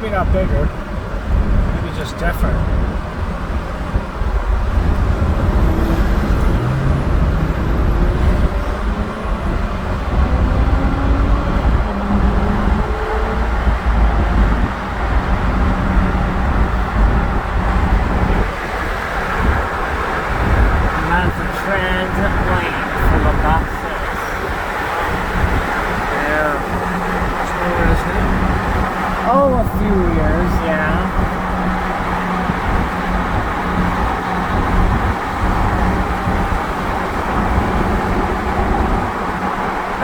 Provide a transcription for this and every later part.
Maybe not bigger. Maybe just different. Oh, a few years, yeah.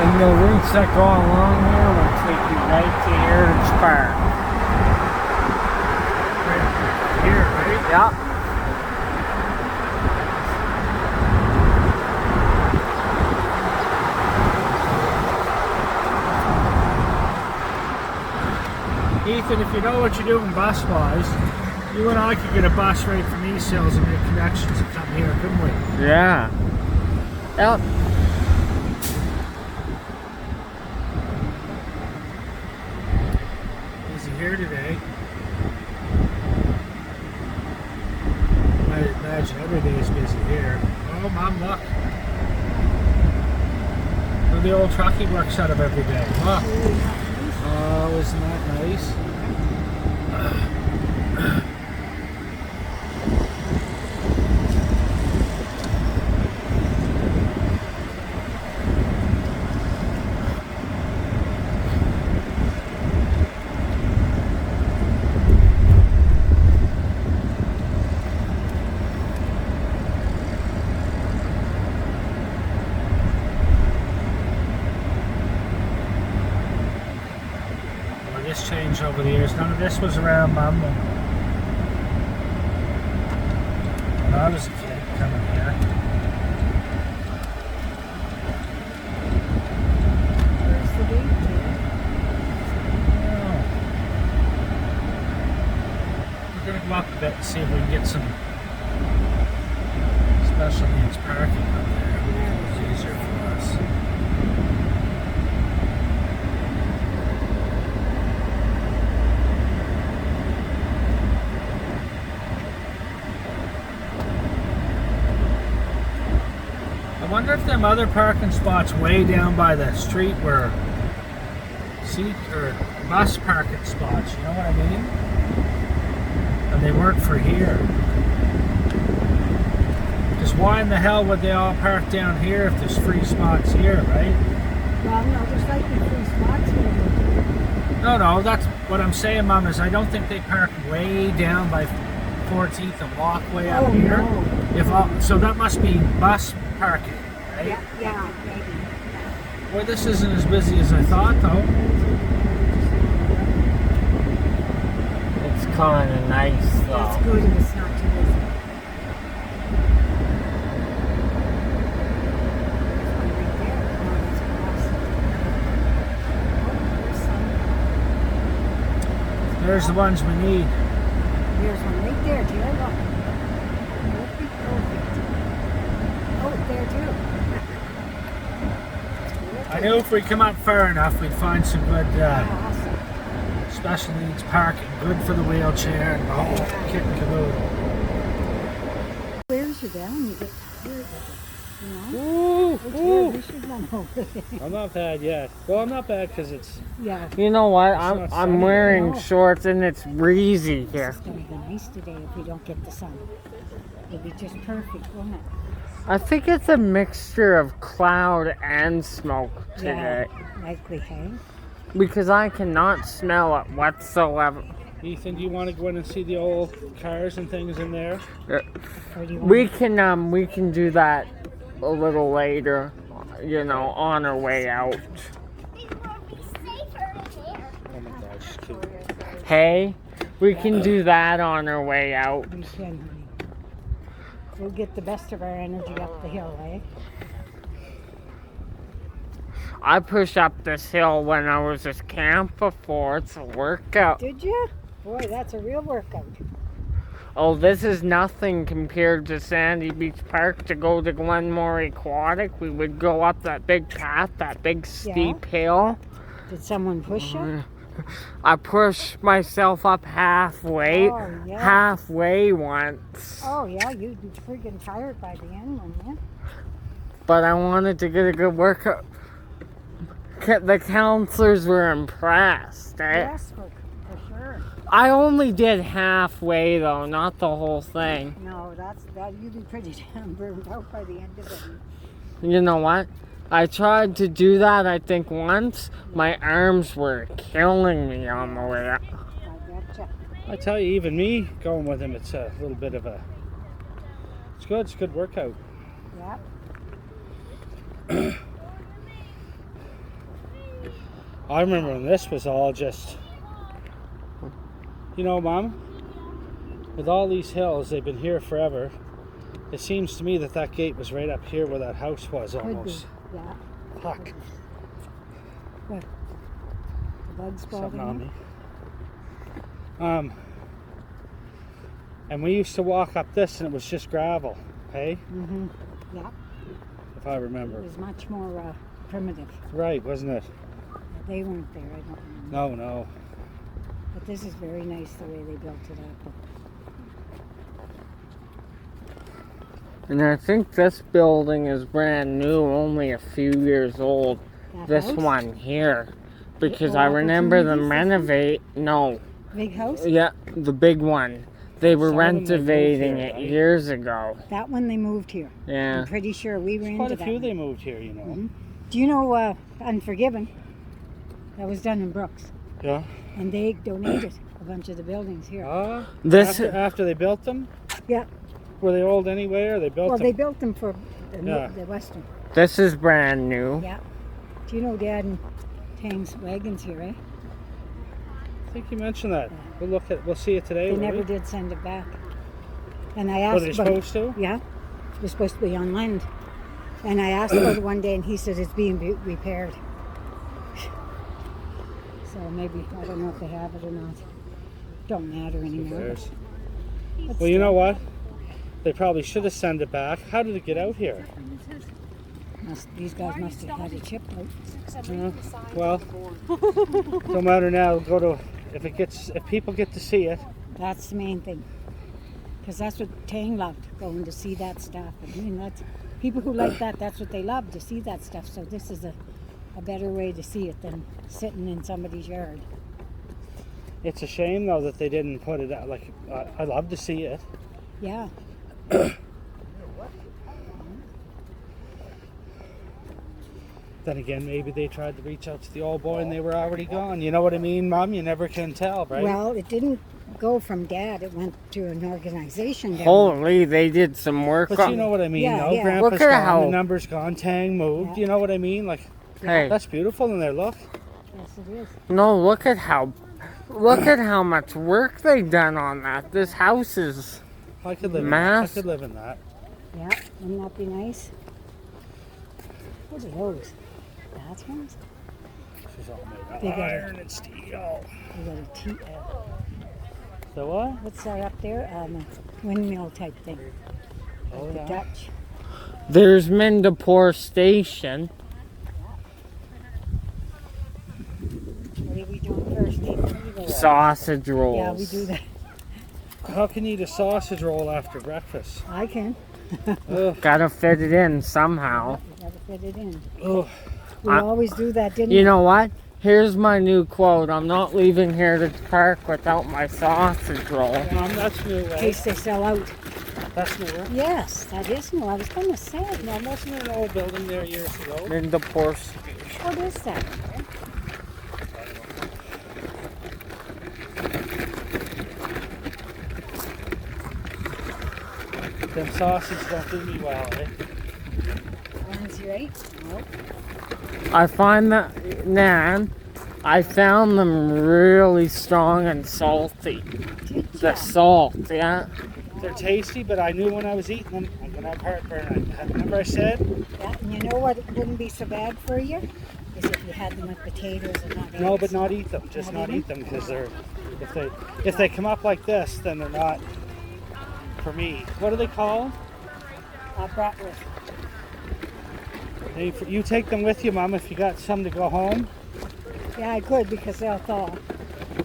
And the routes that go along here will take you right to Heritage Park. Right here, right? Yeah. Ethan, if you know what you're doing bus-wise, you and I could get a bus rate from East Hills and make connections and come here, couldn't we? Yeah. Yep. Busy here today. I imagine every day is busy here. Oh, Mom, look. Where the old truck he works out of every day. Look. Oh, isn't that nice? This changed over the years. None of this was around Mum when I was a kid coming here. Where's the gate Oh. We're going to go up a bit and see if we can get some special needs parking up there. It's easier for us. I wonder if them other parking spots way down by the street were seat or bus parking spots, you know what I mean? And they weren't for here. Because why in the hell would they all park down here if there's free spots here, right? Well, no, there's likely free spots here. No, that's what I'm saying, Mom, is I don't think they park way down by 14th and walk way up here. No. So that must be bus parking, right? Yeah, maybe. Well, this isn't as busy as I thought, though. It's kind of nice, though. That's good if it's not too busy. There's the ones we need. There's one right there, do you look? Oh, there too. I knew if we come up far enough, we'd find some good Awesome. special needs parking, good for the wheelchair and the whole kit and caboodle. Wears you down, you get tired of it. You know? Ooh, It's ooh. weird, we should run over it. I'm not bad yet. Well, I'm not bad because it's. Yeah. You know what? It's not sunny, I'm wearing no. shorts and it's breezy here. It's going to be nice today if we don't get the sun. It'll be just perfect, won't it? I think it's a mixture of cloud and smoke today. Yeah, likely, hey? Because I cannot smell it whatsoever. Ethan, do you want to go in and see the old cars and things in there? Or do you want We can do that a little later, you know, on our way out. Oh my gosh, cute. Hey, we can do that on our way out. we can, honey. We'll get the best of our energy up the hill, eh? I pushed up this hill when I was at camp before. It's a workout. Did you? Boy, that's a real workout. Oh, this is nothing compared to Sandy Beach Park. To go to Glenmore Aquatic, we would go up that big path, that big steep hill. Did someone push you? I pushed myself up halfway. Oh, yeah. Halfway once. Oh, yeah, you'd be friggin' tired by the end, wouldn't you? But I wanted to get a good workout. The counselors were impressed. Yes, for sure. I only did halfway though, not the whole thing. No, you'd be pretty damn burned out by the end of it. You know what? I tried to do that, I think, once. My arms were killing me on the way up. I betcha. I tell you, even me going with him, it's a little bit of a. It's good. It's a good workout. Yeah. I remember when this was all just. You know, Mom, with all these hills, they've been here forever. It seems to me that gate was right up here where that house was almost. Could be. Yeah. Fuck. What? The bug spotting Something on you? me. And we used to walk up this and it was just gravel, hey? Mm-hmm. Yeah. If I remember. It was much more primitive. Right, wasn't it? They weren't there, I don't remember. No, no. But this is very nice the way they built it up. And I think this building is brand new, only a few years old. That This house? one here. Because Oh, I remember them Opportunity renovate. No. Big house? Yeah, the big one. They were Some of them they moved renovating here, it right? years ago. That one they moved here. Yeah. I'm pretty sure we were Quite into a that few one. they moved here, you know. Mhm. Do you know Unforgiven? That was done in Brooks. Yeah. And they donated a bunch of the buildings here. This After they built them? Yeah. Were they old anyway, or they built Well, them? they built them for Yeah. the Western. this is brand new. Yeah. Do you know Dad and Tang's wagons here, eh? I think you mentioned that. We'll see it today. They will never we? did send it back. And I Were asked they about supposed to? Yeah. It was supposed to be on land. And I asked about it one day and he said it's being repaired. So maybe, I don't know if they have it or not. Don't matter anymore. There's- But Well, you know still, what? They probably should have sent it back. How did it get out here? these guys must have had it shipped out. Well, no matter now. Go to if people get to see it. That's the main thing. Because that's what Tang loved, going to see that stuff. I mean, that's, people who like that, that's what they love, to see that stuff. So this is a better way to see it than sitting in somebody's yard. It's a shame though that they didn't put it out. Like I'd love to see it. Yeah. Then again, maybe they tried to reach out to the old boy and they were already gone. You know what I mean, Mom? You never can tell, right? Well, it didn't go from Dad. It went to an organization down there. Holy, they did some work But on you know what I mean, Yeah, though. yeah. Grandpa's Look at gone, how- the number's gone, Tang moved. Yeah. You know what I mean? Like, Hey, that's beautiful in there. Look. Yes, it is. no, look at how much work they've done on that. This house is I could live. Mass. I could live in that. Yeah, wouldn't that be nice? What are those? Bathrooms? She's all made of They got iron and steel. We got a tea. So what? What's that up there? A windmill type thing. Oh, The yeah. Dutch. there's Mendapore Station. What are we doing first? Dave? Sausage rolls. Yeah, we do that. How can you eat a sausage roll after breakfast? I can. Ugh. Gotta fit it in somehow. We gotta fit it in. Ugh. We always do that, didn't You we? know what? Here's my new quote. I'm not leaving here to park without my sausage roll. Mom, that's new, In right? case they sell out. That's new. Yes, that is new. I was going to say. Mom, wasn't there an old building there years ago? Mendapore Station. What is that? Them sausage don't do me well, eh? One's right? Nope. I find that, Nan, I found them really strong and salty. Did The ya? salt, yeah. They're tasty, but I knew when I was eating them, I'm gonna have heartburn. Remember I said? Yeah, and you know what wouldn't be so bad for you? Is if you had them with potatoes and not eggs. No, but not eat them. Just Not not eat eat them because if they come up like this, then they're not for me. What do they call? Bratwurst. You take them with you, Mom, if you got some to go home. Yeah, I could because they'll thaw.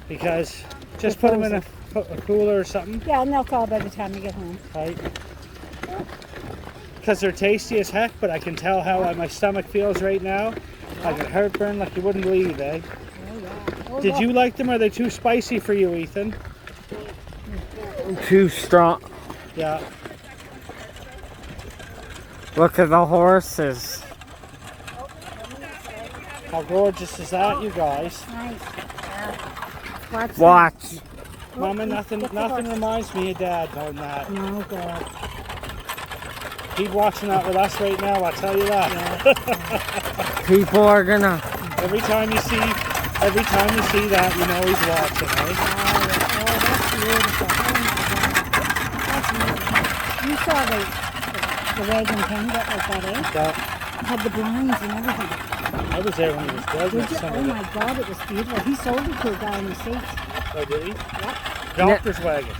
Because just put them in a cooler or something, Yeah, and they'll thaw by the time you get home. right? Because they're tasty as heck, but I can tell how my stomach feels right now. I got heartburn like you wouldn't believe, eh? Oh, yeah. Oh, Did look. you like them? Or are they too spicy for you, Ethan? Too strong. Yeah. Look at the horses. How gorgeous is that, you guys? Nice. Yeah. Watch. Mama, nothing reminds me of Dad more than that. No, God. He's watching that with us right now, I'll tell you that. People are gonna. Every time you see that, you know he's watching, right? Oh, that's beautiful. Oh, my God. That's beautiful. You saw the wagon pen that like that, eh? Yeah. Had the blinds and everything. I was there when he was building Did you? some Oh of my it. God, it was beautiful. He sold it to a guy in the States. Oh, did he? Yep. Doctor's wagon.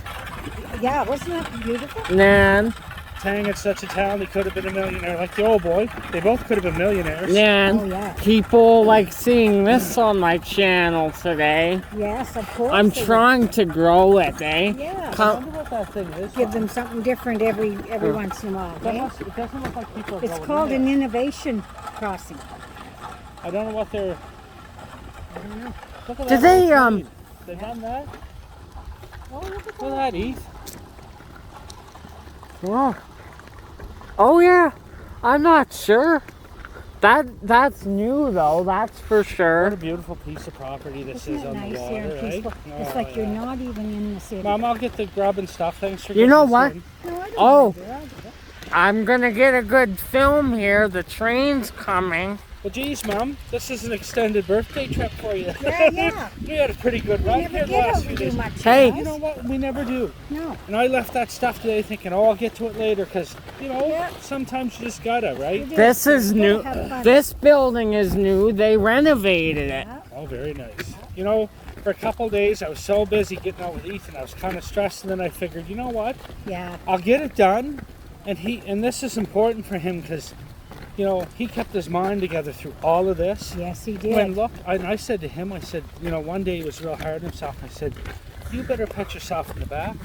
Yeah, wasn't that beautiful? Nan, Tang in such a town, he could have been a millionaire like the old boy. They both could have been millionaires. Nan. Oh, yeah. People like seeing this on my channel today. Yes, of course. I'm they would. trying to grow it, eh? Yeah. I Come, wonder what that thing is. Give them something different every once in a while. That eh? it doesn't look like people are It's going called in an there. innovation crossing. I don't know what they're... I don't know. Look at Did that they, little train. They done that? Oh, look at Look at that, Eve. oh yeah, I'm not sure. That's new though. That's for What sure. a beautiful piece of property this Isn't is it on nice the here water, and right? peaceful? It's Oh, like you're yeah. not even in the city. Mom, I'll get the grub and stuff. Thanks for You know getting what? this in. No, I don't Oh. mind it. I'll do it. I'm gonna get a good film here. The train's coming. Well, geez, Mom, this is an extended birthday trip for you. Yeah, yeah. We had a pretty good We ride never here get last out few and do days. much. Hey. guys. You know what? We never do. No. And I left that stuff today thinking, oh, I'll get to it later because, you know, Yeah. sometimes you just gotta, right? You do. This is You new. gotta have fun. This building is new. They renovated it. Yeah. Oh, very nice. You know, for a couple days I was so busy getting out with Ethan, I was kind of stressed, and then I figured, you know what? Yeah. I'll get it done, and this is important for him because, you know, he kept his mind together through all of this. Yes, he did. When look, I said to him, I said, you know, one day he was real hard on himself. I said, you better pat yourself in the back.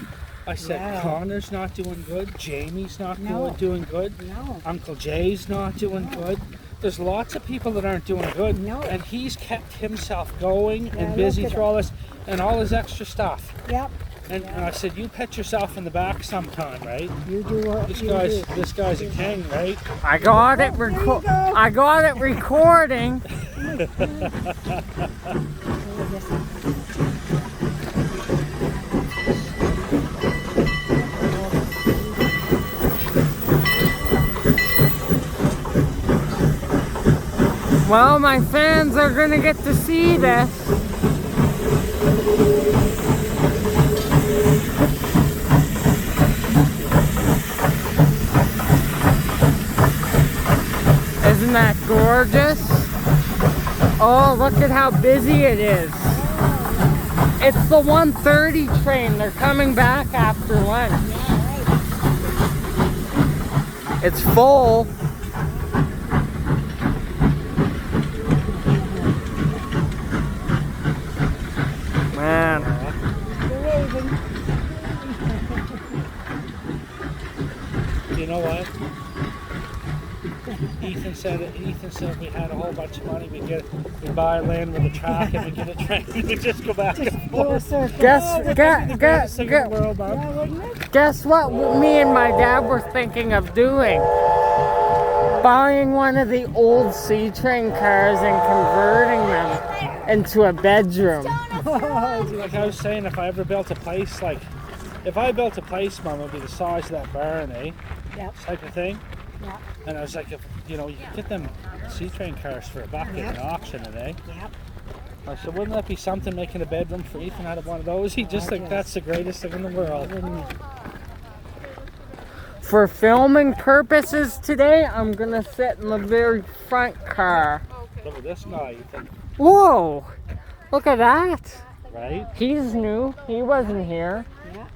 I said, Yeah. Connor's not doing good. Jamie's not No. doing good. No. Uncle Jay's not doing good. There's lots of people that aren't doing good. No. And he's kept himself going Yeah, and busy look at through all this and all his extra stuff. Yep. And I said, you pat yourself in the back sometime, right? You do what This you guy's do. this guy's a king, right? I got it. There you go. I got it recording. Well, my fans are gonna get to see this. Isn't that gorgeous? Oh, look at how busy it is. It's the 1:30 train. They're coming back after lunch. It's full. Man, You're waving. You know what? Ethan said we had a whole bunch of money. We'd buy land with a track and we get a train. We just go back and Do a forth. circle. Greatest thing in the world, Mom. Yeah, wouldn't it? guess what me and my dad were thinking of doing? Buying one of the old C train cars and converting them into a bedroom. Like I was saying, if I ever built a place, like if I built a place, Mom, it'd be the size of that barn, eh? Yep. Type of thing. Yep. And I was like, if you know, you could get them C-train cars for a buck at Yep. an auction, eh? Yep. I said, wouldn't that be something, making a bedroom for Ethan out of one of those? He just like, yes. that's the greatest thing in the world. Wouldn't it? For filming purposes today, I'm gonna sit in the very front car. Look at this guy, Ethan, Whoa! Look at that. right? He's new. He wasn't here. Yeah.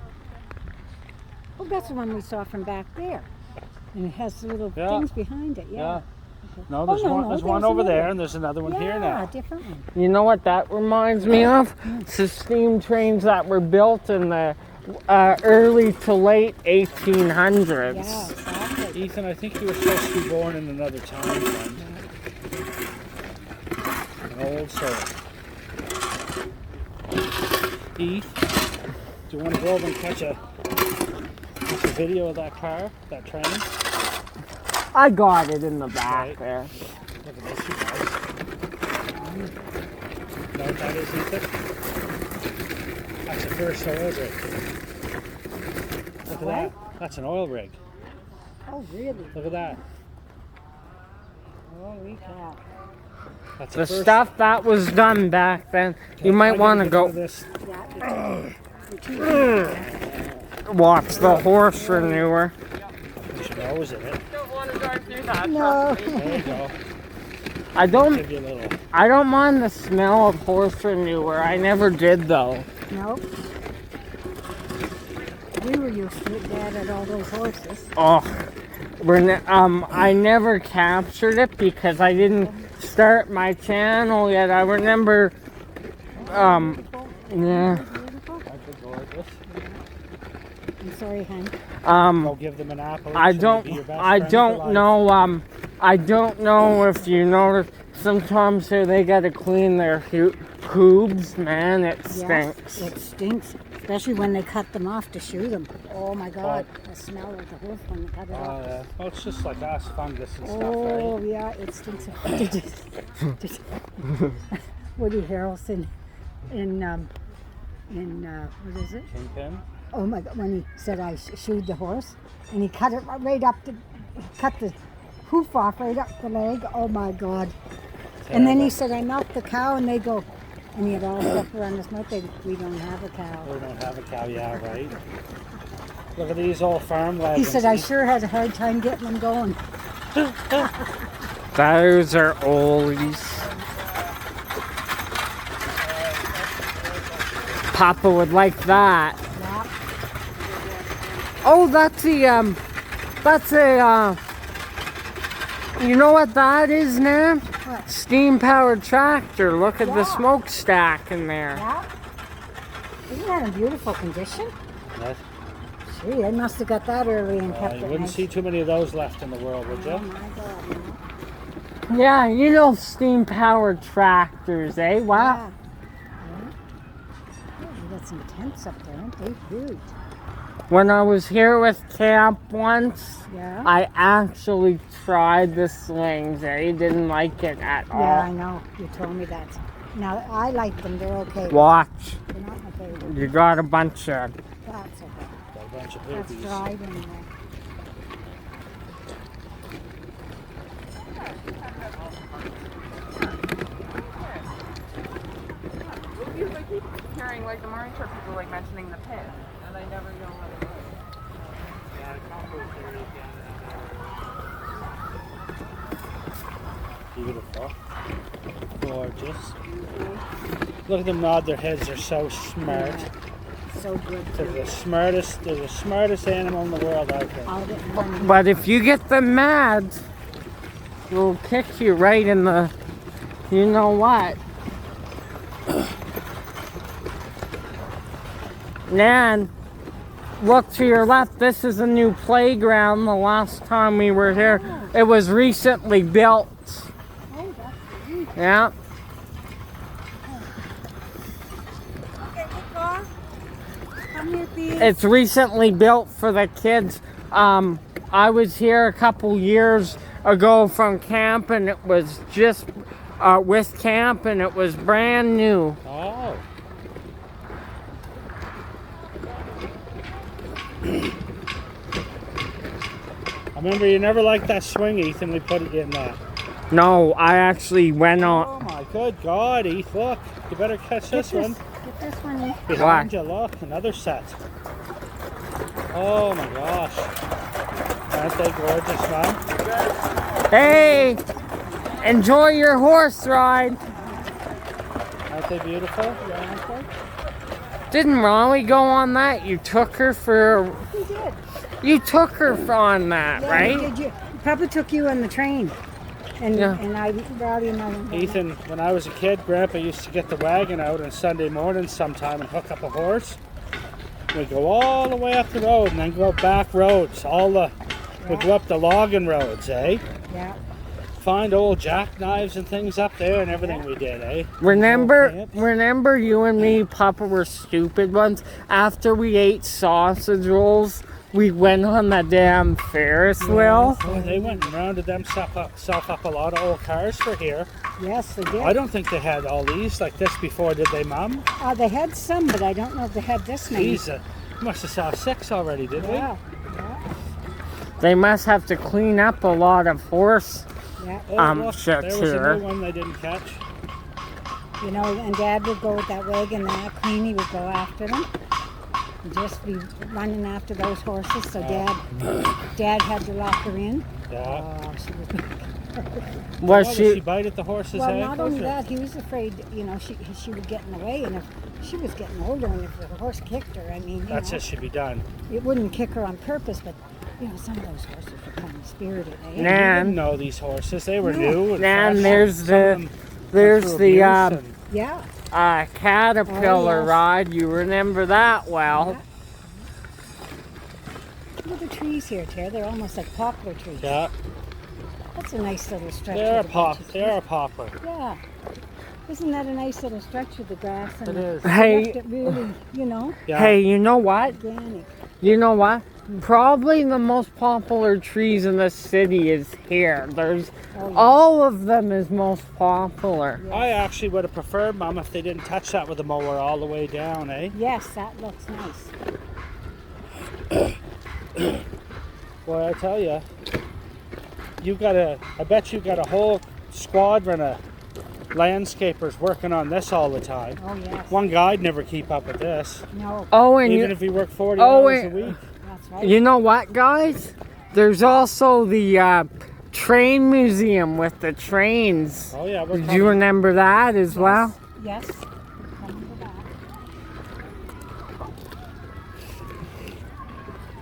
Oh, that's the one we saw from back there. And it has the little Yeah. things behind it. Yeah. No, there's Oh, no, one. no, There's there's one over another. there, and there's another one here now. different one. You know what that reminds me of? It's the steam trains that were built in the early to late 1800s. Yeah, exactly. Ethan, I think you were supposed to be born in another time, friend. An old soul. Heath, do you want to go over and catch a video of that car, that train? I got it in the back Right. there. Look at this, you guys. Know what that is, Ethan? That's the first oil rig. Look at that. That's an oil rig. Oh, really? Look at that. Holy cow. That's The stuff that was done back then, you might want to go This. Yeah, you're too watch the horse renewer. Put your nose in it. Don't want to drive through that. No. There you go. I Give you a little. don't mind the smell of horse renewer. I never did though. Nope. We were used to it, Dad, at all those horses. Oh, I never captured it because I didn't start my channel yet. I remember, yeah. Beautiful. That's gorgeous. I'm sorry, hon. Go give them an apple. I don't know, I don't know if you notice, sometimes here they gotta clean their hooves, man, it stinks. Yes, it stinks. Especially when they cut them off to shoe them. Oh my God, the smell of the hoof when they cut it off. Yeah. Well, it's just like us, fungus and stuff, Oh right? yeah, it stinks. Woody Harrelson in what is it? Kingpin. Oh my God, when he said I shoed the horse, and he cut it right up to, cut the hoof off right up the leg. Oh my God. And then he said I milked the cow, and they go, and he had all stuff around his mouth. We don't have a cow. We don't have a cow, yeah, right? Look at these old farm He wagons. said I sure had a hard time getting them going. Those are oldies. Papa would like that. Yeah. Oh, you know what that is, Nan? What? Steam-powered tractor. Look at the Yeah. smokestack in there. Yeah. Isn't that in beautiful condition? Yes. Gee, they must have got that early and kept You it wouldn't nice. see too many of those left in the world, would Oh you? my God. Yeah, you know steam-powered tractors, eh? Wow. Yeah. They got some tents up there, aren't they? Huge. When I was here with camp once, Yeah. I actually tried the slings. I didn't like it at all. Yeah, I know. You told me that. Now, I like them. They're okay. Watch. They're not my favorite. You got a bunch of... That's okay. Got a bunch of That's boobies. dried in We usually keep hearing like the Marine Corps people like mentioning the pit, and I never know what it is. Beautiful. Gorgeous. Look at them nod their heads, they're so smart. there. So good. They're the smartest animal in the world, I think. I'll get one. But if you get them mad, they'll kick you right in the... You know what? Nan, look to your left. This is a new playground. The last time we were here, it was recently built. Oh, that's good. Yeah. Okay, Nicole. Come here, please. It's recently built for the kids. I was here a couple years ago from camp, and it was just with camp, and it was brand new. Oh. I remember you never liked that swing, Ethan. We put it in that. No, I actually went on. Oh my good God, Ethan. Look, you better catch this one. Get this one in. Behind you, look, another set. Oh my gosh. Aren't they gorgeous, man? Hey, enjoy your horse ride. Aren't they beautiful? Yeah, okay. Didn't Raleigh go on that? You took her for. He did. You took her on that, Yeah, right? Did you? Papa took you on the train. And Yeah. and I rarely know him. Ethan, when I was a kid, Grandpa used to get the wagon out on Sunday mornings sometime and hook up a horse. We'd go all the way up the road and then go back roads. We'd go up the logging roads, eh? Yeah. Find old jackknives and things up there and everything we did, eh? Remember you and me, Papa, were stupid ones. After we ate sausage rolls, we went on the damn Ferris wheel. Oh, they went and rounded themselves up a lot of old cars for here. Yes, they did. I don't think they had all these like this before, did they, Mum? They had some, but I don't know if they had this many. Jeez, must have saw 6 already, did we? Yeah. They must have to clean up a lot of horse. Yeah. Look, shit there was here. a new one they didn't catch. You know, and Dad would go with that wagon, and Queenie would go after them. And just be running after those horses. So Dad had to lock her in. Yeah. Oh, she was. Was Did she? she bite at the horse's Well, ankles? not only or- that, he was afraid. You know, she would get in the way, and if she was getting older, and if the horse kicked her, I mean, you That's know, it should be done. it wouldn't kick her on purpose, but you know, some of those horses were kind of spirited. Eh? You Nan, didn't know these horses. They were No. new. And Nan, fresh. there's Some of the them went there's through the abuse and- Yeah. caterpillar Oh, yes. ride. You remember that well? Look at the trees here, Terry. They're almost like poplar trees. Yeah, That's a nice little stretch. they're a with a bunch of they're a poplar. trees. Yeah. Isn't that a nice little stretch with the grass and It is. they Hey. left it really, you know, Yeah. Hey, you know what? organic. You know what? Probably the most popular trees in the city is here. There's Oh, yeah. all of them is most popular. I actually would have preferred, Mum, if they didn't touch that with the mower all the way down, eh? Yes, that looks nice. Boy, I tell you, I bet you got a whole squadron of landscapers working on this all the time. Oh, yes. One guy'd never keep up with this, No, Oh, and even you, if he worked 40 Oh, hours a and- week. that's right. you know what, guys? There's also the train museum with the trains. Oh yeah, we're Did you remember that as well? Yes. Coming to that.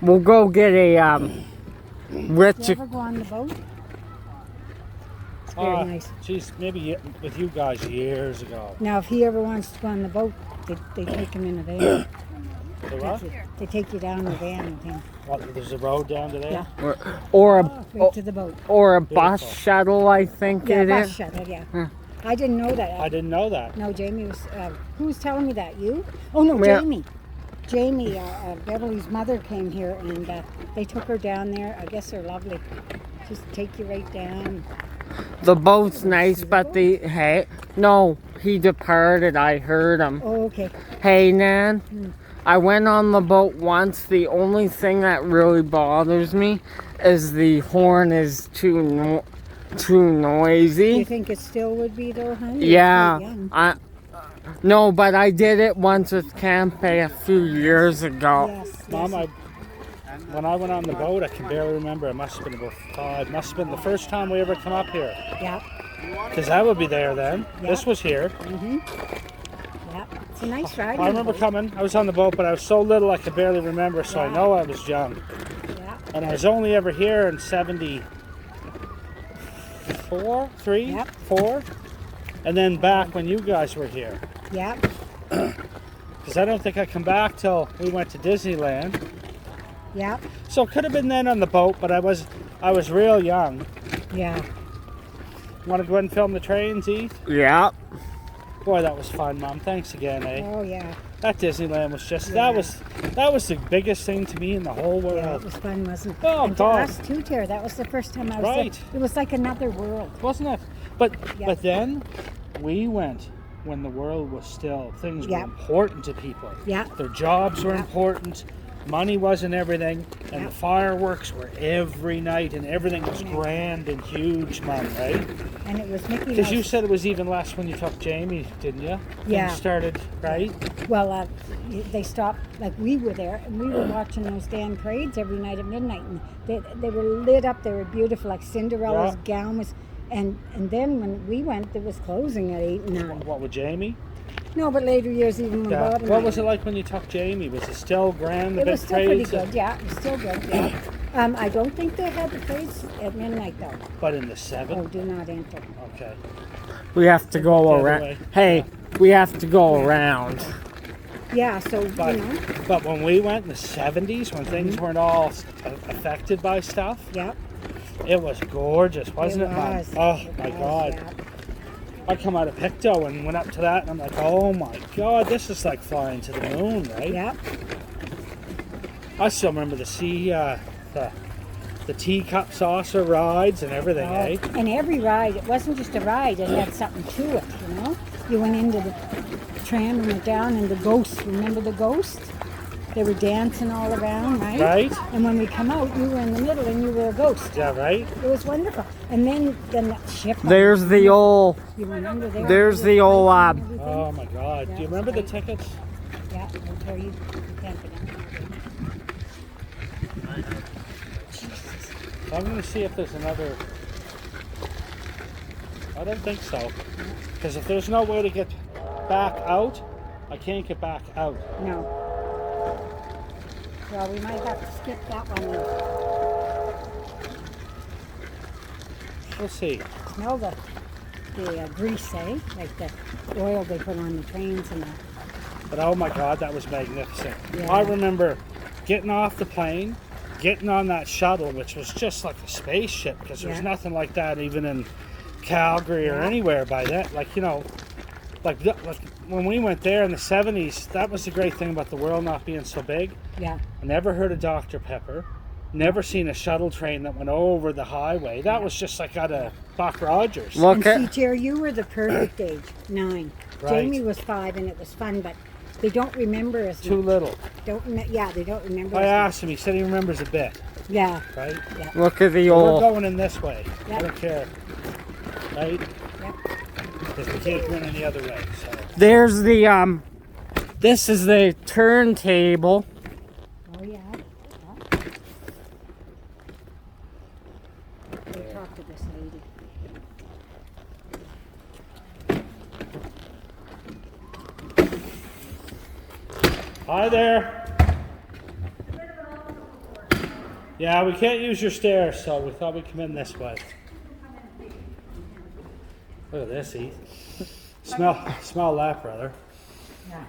We'll go get a rich. You ever go on the boat? It's very nice. Geez, maybe with you guys years ago. Now, if he ever wants to go on the boat, they take him in a van. They what? They take you down in a van with him. What, there's a road down to there? Yeah. or a Right to the boat. or a bus Beautiful. shuttle, I think Yeah, it bus is. shuttle, yeah. Yeah. I didn't know that. I didn't know that. No, Jamie was. Who was telling me that? You? Oh no, Yeah. Jamie. Jamie, Beverly's mother came here, and they took her down there. I guess they're lovely. Just take you right down. The boat's nice, but no, he departed. I heard him. Oh, okay. Hey, Nan, I went on the boat once. The only thing that really bothers me is the horn is too Do you noisy. think it still would be though, honey? Yeah, You're young. no, but I did it once with Campe a few years ago. Yes. Mom, yes. when I went on the boat, I can barely remember. It must have been about 5. Must have been the first time we ever come up here. Yeah. Because I would be there then. Yeah. This was here. Yeah. It's a nice ride. I remember coming. I was on the boat, but I was so little I could barely remember, so I Yeah. know I was young. Yeah. And I was only ever here in 74, 3, Yep. 4. And then back when you guys were here. Yeah. Because I don't think I come back till we went to Disneyland. Yeah. So it could have been then on the boat, but I was real young. Yeah. Want to go ahead and film the trains, Eve? Yeah. Boy, that was fun, Mom. Thanks again, eh? Oh yeah. That Disneyland was just Yeah. that was the biggest thing to me in the whole Yeah, it world, was fun, wasn't it? Oh, and to God. us too, Tara. That was the first time I was Right. there. It was like another world. wasn't it? But Yeah. but then we went when the world was still things Yeah. were important to people. Yeah. Their jobs were Yeah. important. Money wasn't everything, and Yeah. the fireworks were every night, and everything was grand and huge, Mom, right? And it was Mickey Because you Mouse. said it was even less when you took Jamie, didn't you? Yeah. Things started, right? Well, they stopped, like we were there, and we were watching those damn parades every night at midnight, and they were lit up, they were beautiful, like Cinderella's gown was, and then when we went, it was closing at 8 and 9. What with Jamie? No, but later years, even when Yeah. Bob and What I- was it like when you took Jamie? Was it still grand? The It big was still pretty parades? good, yeah, it was still good, yeah. I don't think they had the place at midnight though. But in the Oh, 7th? do not enter. Okay. We have to go The other around. way. Hey, we have to go around. Yeah, so, But, you know, but when we went in the 70s, when things weren't all affected by stuff, yeah. it was gorgeous, wasn't it, Mom? was. Oh, It my was, God. yeah. I come out of Pictou and went up to that, and I'm like, oh, my God, this is like flying to the moon, right? Yeah, I still remember the teacup saucer rides and everything, eh? and every ride, it wasn't just a ride, it had something to it, you know? You went into the tram and went down, and the ghosts, remember the ghosts? They were dancing all around, right? Right? And when we come out, you were in the middle and you were a ghost. Yeah, right? It was wonderful. And then that ship. There's the old. You went under there. There's the old. Oh, my God. Do you remember the tickets? Yeah, I'll tell you. You can't get in. I'm going to see if there's another. I don't think so. Because if there's no way to get back out, I can't get back out. No. Well, we might have to skip that one. We'll see. Smell the grease, eh? Like the oil they put on the trains and that. But oh my God, that was magnificent. Yeah. I remember getting off the plane, getting on that shuttle, which was just like a spaceship, because there was Yeah. nothing like that even in Calgary or Yeah. anywhere by that. Like, you know, like when we went there in the 70s, that was the great thing about the world not being so big. Yeah. I never heard of Dr. Pepper. Never seen a shuttle train that went over the highway. That was just like out of Buck Rogers. Look And see, at. Jerry, you were the perfect age, 9. Right. Jamie was 5, and it was fun, but they don't remember as Too much. little. Yeah, they don't remember. I as much. asked him. He said he remembers a bit. Yeah. Right? Look at the We're old. going in this way. Yeah. I don't care. Right? Yep. Because we can't go in any other way. So. There's the. This is the turntable. Oh yeah. We'll talk to this lady. Hi there. Yeah, we can't use your stairs, so we thought we'd come in this way. Look at this, Heath. Smell that, brother. Yeah.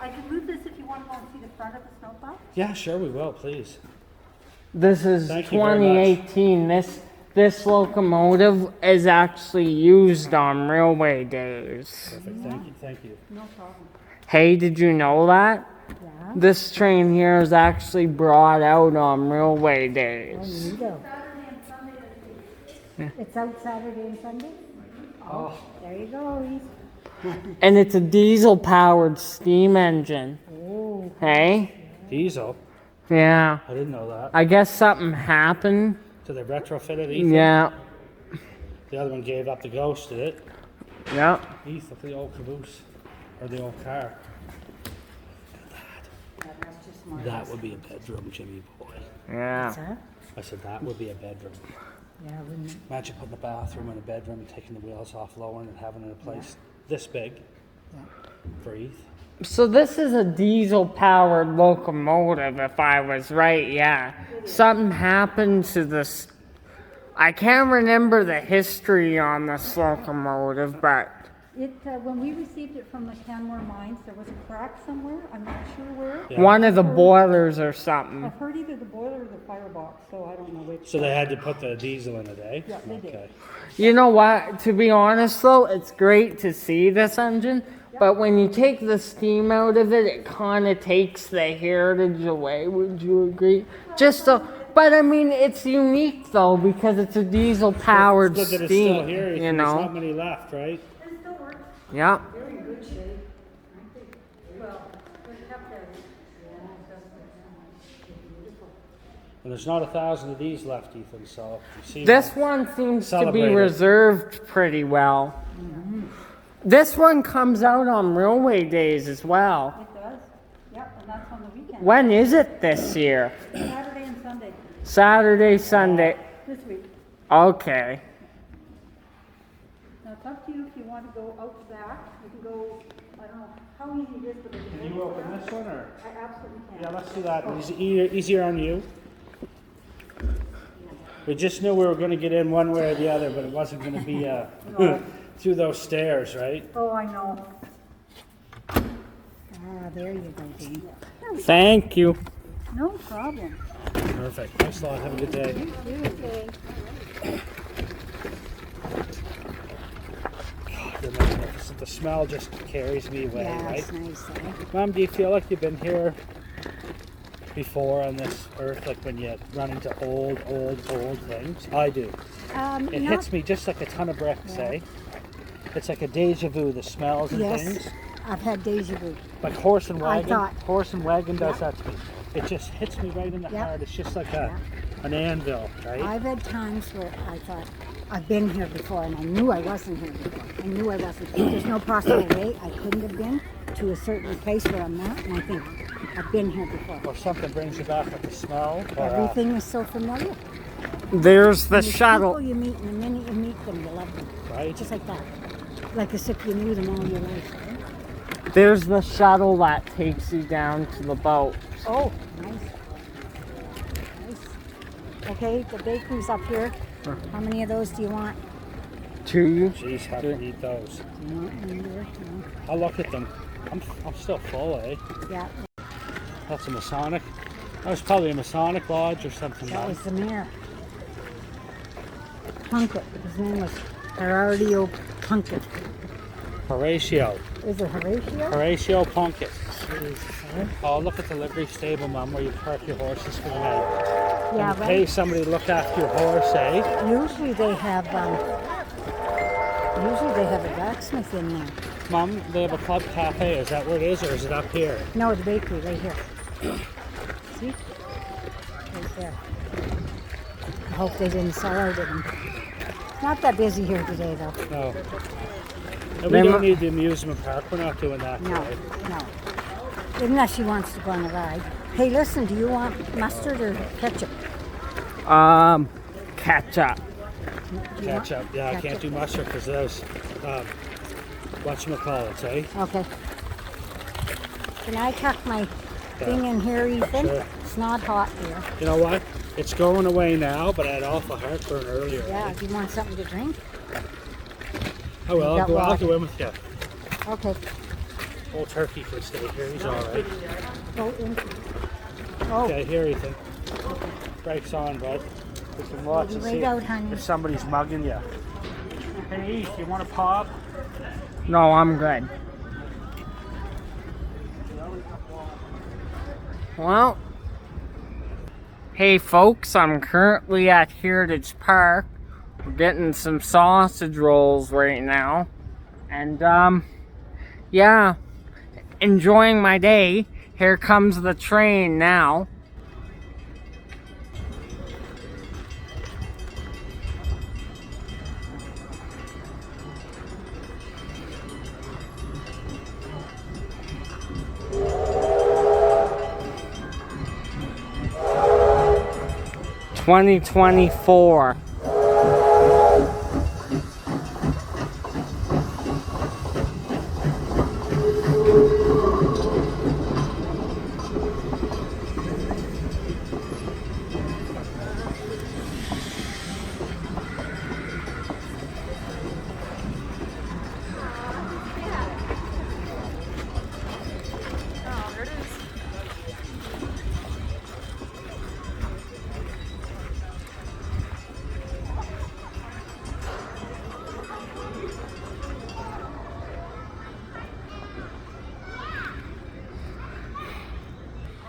I can move this if you want to go and see the front of the snowplow. Yeah, sure we will, please. This is Thank you very much. 2018. This locomotive is actually used on railway days. Perfect. Thank you. Thank you. No problem. Hey, did you know that? Yeah. This train here is actually brought out on railway days. Neato. It's out Saturday and Sunday? Oh, There you go, Reese. And it's a diesel powered steam engine. Oh. Hey? diesel. Yeah. I didn't know that. I guess something happened. So they retrofitted Ethan. Yeah. The other one gave up the ghost, did it? Yeah. Heath, look at the old caboose. Or the old car. That's just smart. That would be a bedroom, Jimmy boy. Yeah. Huh? I said that would be a bedroom. Yeah, wouldn't it? Imagine putting a bathroom in a bedroom and taking the wheels off, lowering and having it in a place this big for Heath. So this is a diesel powered locomotive, if I was right, yeah. Something happened to this. I can't remember the history on this locomotive, but When we received it from the Canmore mines, there was a crack somewhere. I'm not sure where. Yeah. one of the boilers or something. I've heard either the boiler or the firebox, so I don't know which. So they had to put the diesel in it, eh? Yeah, they did. Okay. You know what? To be honest though, it's great to see this engine, but when you take the steam out of it, it kind of takes the heritage away. Would you agree? Just so, but I mean, it's unique though because it's a diesel powered It's good that it's steam. still here. You There's not know? many left, right? Yeah. Very good shape. And there's not 1,000 of these left, Ethan. So you see This that. one seems to Celebrate be it. reserved pretty well. This one comes out on railway days as well. It does. Yep, and that's on the weekend. When is it this year? Saturday and Sunday Saturday, Sunday. this week. Okay. Now it's up to you if you want to go out back. You can go, I don't know how easy it is, but Can you open this one or? I absolutely can. Yeah, let's do that. Easier on you. We just knew we were going to get in one way or the other, but it wasn't going to be through those stairs, right? Oh, I know. Ah, there you go, Dean. Thank you. No problem. Perfect. Thanks a lot. Have a good day. They're magnificent. The smell just carries me away, Yeah, right? it's nice, eh? Mom, do you feel like you've been here before on this earth, like when you run into old things? I do. It hits me just like a ton of bricks, eh? It's like a deja vu, the smells and Yes, things. I've had deja vu. Like horse and I wagon. thought- Horse and wagon does that to me. It just hits me right in the Yeah. heart. It's just like an anvil, right? I've had times where I thought, I've been here before, and I knew I wasn't here before. I knew I wasn't. There's no possible way I couldn't have been to a certain place where I'm not, and I think, I've been here before. Or something brings you back with the smell. Or, Everything is so familiar. There's the And shuttle. People you meet, and the minute you meet them, you love them. right? Just like that. Like as if you knew them all your life. Right? There's the shuttle that takes you down to the boat. Oh, nice. Nice. Okay, the bakery's up here. How many of those do you want? 2. Jeez, how can you eat those? Do you want one there? No. I'll look at them. I'm still full, eh? Yeah, That's a Masonic. That was probably a Masonic lodge or something. that Like. was the mayor. Plunkett. His name was Gerardio Plunkett. Horatio. Is it Horatio? Horatio Plunkett. Jesus, eh? Oh, look at the livery stable, Mum, where you park your horses for the night. Yeah, And pay right. somebody to look after your horse, eh? Usually they have a blacksmith in there. Mum, they have a club cafe. Is that where it is, or is it up here? No, the bakery right here. See? Right there. I hope they didn't sell out of them. Not that busy here today, though. No. And They we mu- don't need the amusement park. We're not doing that No, today. no. Unless she wants to go on a ride. Hey, listen, do you want mustard or ketchup? Ketchup. Do you want- Ketchup. Yeah, I can't ketchup? do mustard because there's whatchamacallit, eh? Okay. Can I tuck my thing in here, Ethan? Sure. It's not hot here. You know what? It's going away now, but I had awful heartburn earlier. Yeah, do you want something to drink? Oh well, got I'll water. go in with you. Okay. Old turkey can stay here. He's all right. Go in. Oh, Okay, here, Ethan. Brakes on, bud. We can watch and Wait see out, honey. if somebody's mugging you. Hey, Eth, you want to pop? No, I'm good. Well, hey folks, I'm currently at Heritage Park. We're getting some sausage rolls right now. And, yeah, enjoying my day. Here comes the train now. $20.24. Oh, there it is.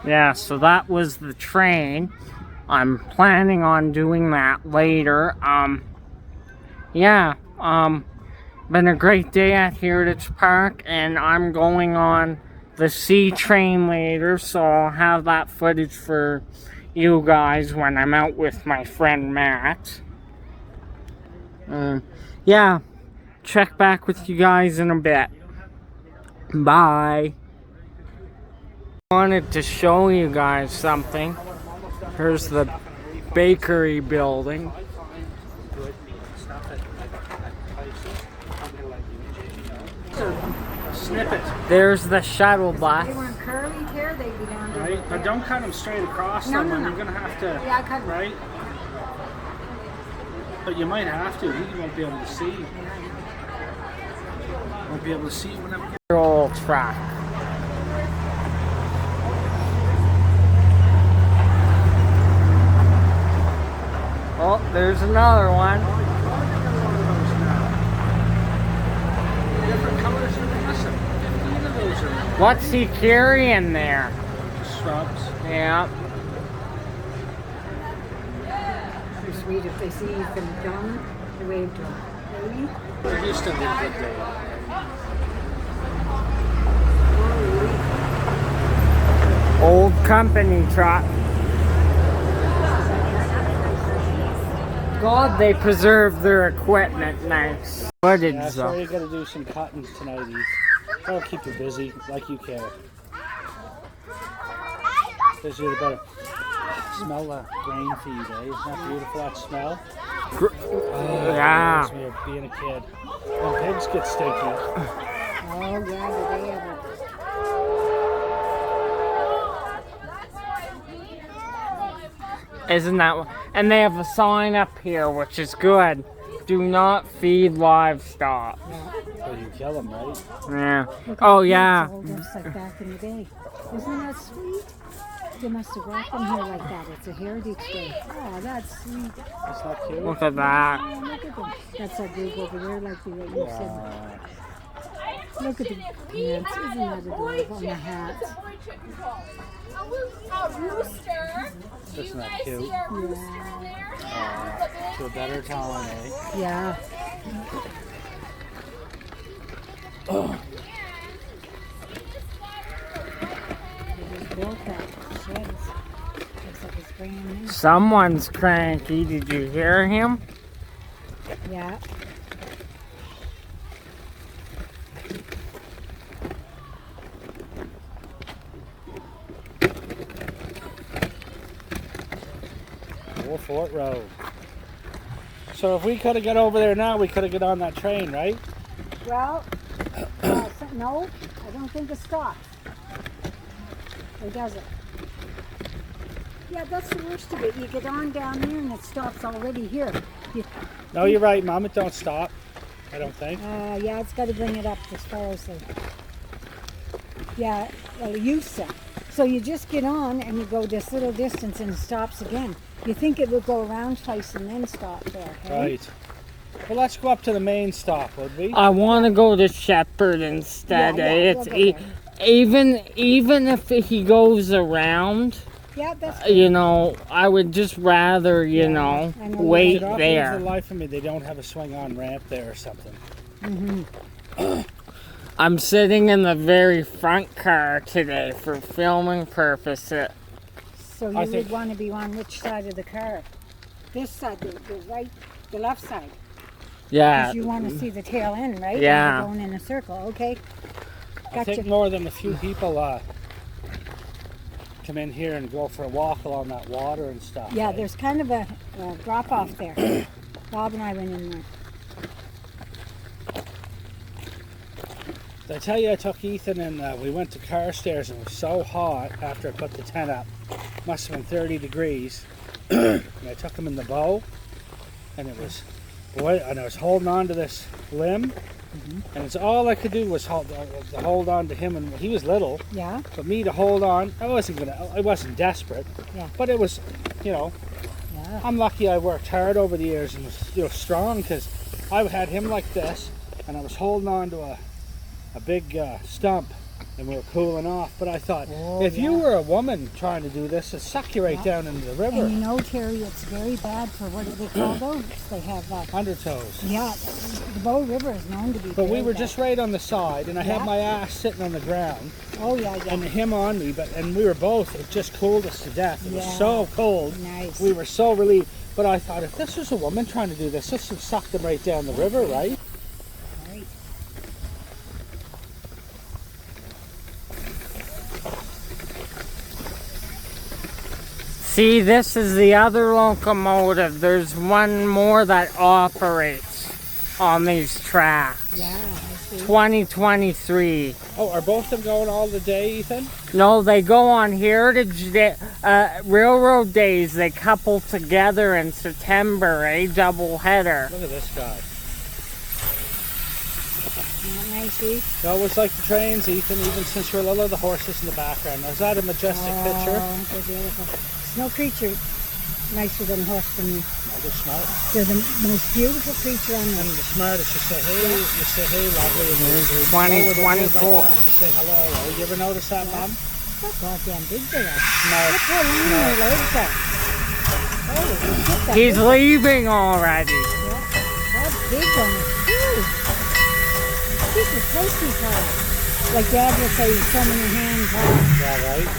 Yeah, so that was the train. I'm planning on doing that later. Been a great day at Heritage Park, and I'm going on the C train later, so I'll have that footage for you guys when I'm out with my friend Matt. Yeah, check back with you guys in a bit. Bye. Wanted to show you guys something. Here's the bakery building. Snippet, There's the shuttle bus. If they weren't curly hair, they'd be down there. right? But don't cut them straight across No, them. no, and no. You're gonna have to, Yeah, I cut 'em. right? But you might have to. He won't be able to see. Won't be able to see whenever. Old track. Oh, there's another one. Different colors are awesome. 15 of those are What's he carrying there? shrubs. Yeah. It's sweet if they see Ethan come, they wave to him. Really? They're used to the good day. Old company truck. God, they preserve their equipment nice. Footage Yeah, though. so you got to do some cutting tonight. That'll keep you busy, like you care. Because you're the better. Smell that grain feed, eh? Isn't that beautiful, that smell? Yeah. Reminds me of being a kid. When pigs get stinky. Oh, yeah, did they ever? Isn't that one? And they have a sign up here, which is good. Do not feed livestock. So you kill them, right? Yeah. Oh, yeah. Old us like back in the day. Isn't that sweet? They must have walked in here like that. It's a heritage day. Oh, that's sweet. That's not cute. Look at that. Oh, look at them. That's that big over there, like the way you said. Look at the pants. Isn't that adorable? And the hats. Isn't that cute? Yeah. To a better time, eh? Yeah. They just built that shed. Looks like it's brand new. Someone's cranky. Did you hear him? Yeah. Old Fort Road. So if we could have got over there now, we could have got on that train, right? Well, no, I don't think it stops. Or does it? Yeah, that's the worst of it. You get on down there and it stops already here. No, you're right, Mom. It don't stop. I don't think. Yeah, it's got to bring it up as far as the. Yeah, well, it used to. So you just get on and you go this little distance and it stops again. You think it would go around twice and then stop there, hey? Right. Well, let's go up to the main stop, would we? I want to go to Shepherd instead. Yeah, It's we'll go even if he goes around, Yeah, that's good. you know, I would just rather, you know, I know. wait It often there. for the life of me, they don't have a swing-on ramp there or something. I'm sitting in the very front car today for filming purposes. So you I would think- want to be on which side of the car? This side, the right, the left side. Yeah. Because you want to see the tail end, right? Yeah. And you're going in a circle, okay? I think Gotcha. more than a few people come in here and go for a walk along that water and stuff. Yeah, right? there's kind of a drop off there. Bob and I went in there. Did I tell you I took Ethan and we went to Carstairs and it was so hot after I put the tent up. Must have been 30 degrees. And I took him in the bow and it was, boy, and I was holding on to this limb and it's all I could do was hold on to him, and he was little, Yeah, but me to hold on, I wasn't desperate, yeah, but it was, you know, yeah. I'm lucky I worked hard over the years and was, you know, strong, because I had him like this and I was holding on to a big stump and we were cooling off. But I thought, if you were a woman trying to do this, it'd suck you right down into the river. And you know, Terry, it's very bad for what do they call those? They have, Undertows. yeah, the Bow River is known to be But we very were bad. just right on the side, and I had Yeah. my ass sitting on the ground, Oh, yeah, yeah. and him on me. And we were both. It just cooled us to death. It was Yeah. so cold. Nice. We were so relieved. But I thought, if this was a woman trying to do this would suck them right down the river, right? Right. See, this is the other locomotive. There's one more that operates on these tracks. Yeah, I 2023. Oh, are both of them going all the day, Ethan? No, they go on Heritage Day, Railroad Days. They couple together in September, double header. Look at this guy. Isn't that nice, Eve? You always like the trains, Ethan, even since you're little, the horses in the background. Now, is that a majestic picture? Oh, they're beautiful. There's no creature nicer than a horse for me. No, they're smart. They're the most beautiful creature on And earth. the smartest, you say, hey, lovely. And they 2024. like that to say hello. Oh, you ever notice that, Mom? How goddamn big they are. Smart. Look how long their legs are. Oh, look at that. He's leaving already. That big one is huge. These are toasty cars. Like Dad would say, so many hands high. Yeah, right?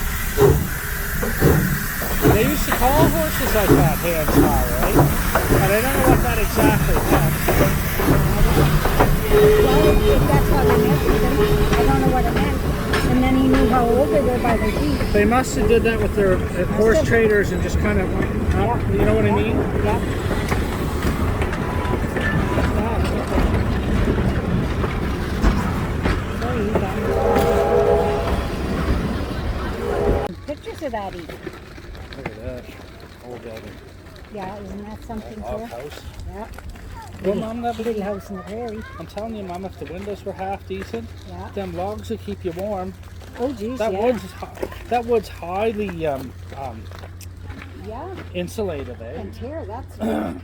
They used to call horses like that, hands high, right? But I don't know what that exactly meant. Well, if that's what it meant with them, I don't know what it meant. And then he knew how old they were by their feet. They must have did that with their horse traders and just kind of went up, you know what I mean? Yep. Pictures of that, Eve. Look at that. Old building. Yeah, isn't that something Log too? house. Yeah. Well, Mom, Little house in the prairie. I'm telling you, Mom, if the windows were half decent, Yeah. them logs would keep you warm. Oh, geez, That yeah. wood's highly Yeah. insulated, eh? And tear, that's a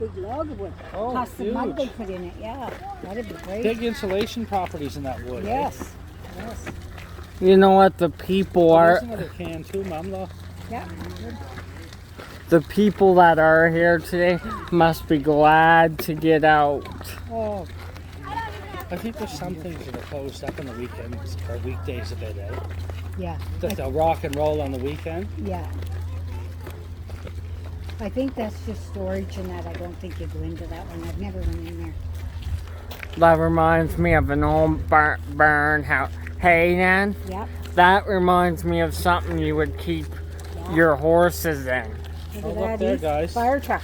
big log of wood. Oh, Plus the mud they huge. put in it, yeah. That'd be great. Big insulation properties in that wood. Yes. Yes. You know what? The people Eh? are. There's another can too, Mom. Look. Yeah. Good. The people that are here today must be glad to get out. Oh, I think there's some things that are closed up on the weekends or weekdays a bit, eh? yeah. That they'll rock and roll on the weekend. Yeah. I think that's just storage and that. I don't think you go into that one. I've never went in there. That reminds me of an old barn house. Hey, Nan, Yep. that reminds me of something you would keep your horses in. Look Oh, at look that, there, Eve. guys. Fire truck.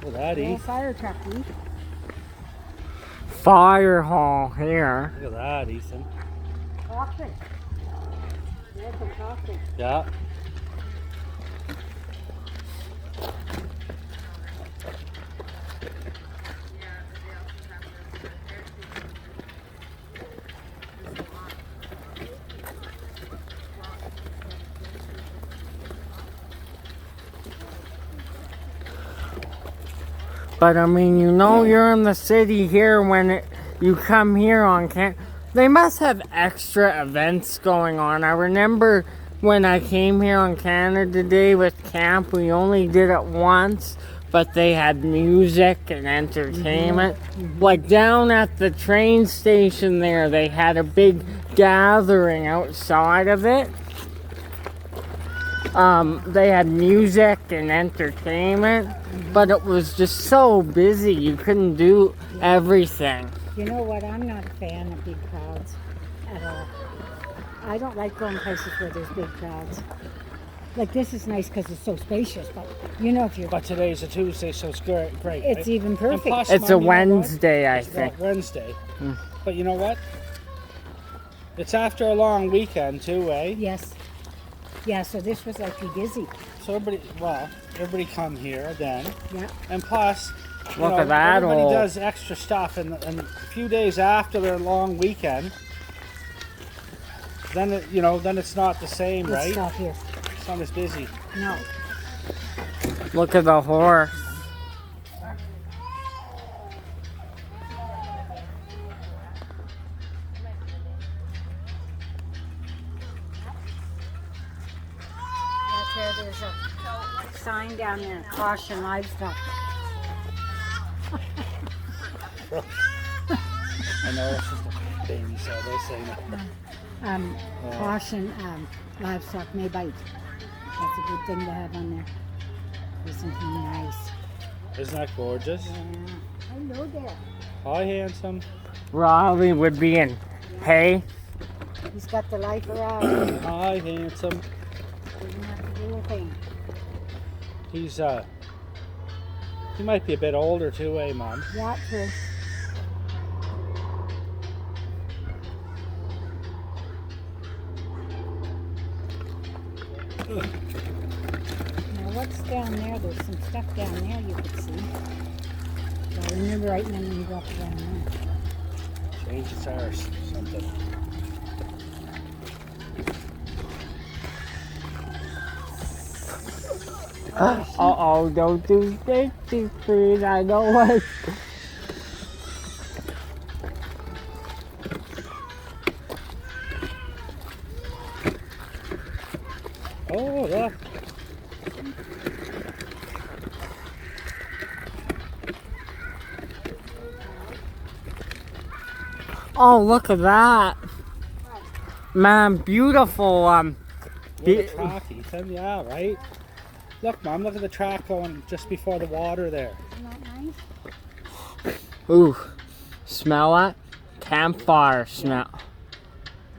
Well, that Yeah, Eve. fire truck, Eve. Fire hall here. Look at that, Ethan. Coffin. There's a coffin. Yeah. But I mean, you know, you're in the city here when you come here on camp. They must have extra events going on. I remember when I came here on Canada Day with camp, we only did it once, but they had music and entertainment. Like down at the train station there, they had a big gathering outside of it. They had music and entertainment, but it was just so busy you couldn't do everything. You know what? I'm not a fan of big crowds at all. I don't like going places where there's big crowds. Like this is nice because it's so spacious, but you know if you're... But today's a Tuesday, so it's great. It's right? even And perfect. plus, It's Mom, a you know what? Wednesday, I It's think. Wednesday. But you know what? It's after a long weekend too, eh? Yes. Yeah, so this was like be busy. So everybody come here then. Yeah. And plus, you Look know, at that everybody old- does extra stuff, and a few days after their long weekend, then then it's not the same, Let's right? stop here. It's not as busy. No. Look at the horse. That's where there's a sign down there, caution livestock. I know it's just a baby, so they're saying it. Caution livestock may bite. That's a good thing to have on there. Isn't he nice? Isn't that gorgeous? Yeah. Hello there. Hi, handsome. Raleigh would be in hay. He's got the life around. Hi, handsome. Doesn't have to do a thing. He's he might be a bit older too, eh, Mom? Yeah, true. Now what's down there? There's some stuff down there you could see. So I remember right when you walked down there. Change its ours, something. Uh-oh, don't do safety food. I know what. Oh, look. Oh, look at that. Man, beautiful. Look at track, Ethan. Yeah, right? Look, Mom, look at the track going just before the water there. Isn't that nice? Ooh, smell it? Campfire smell.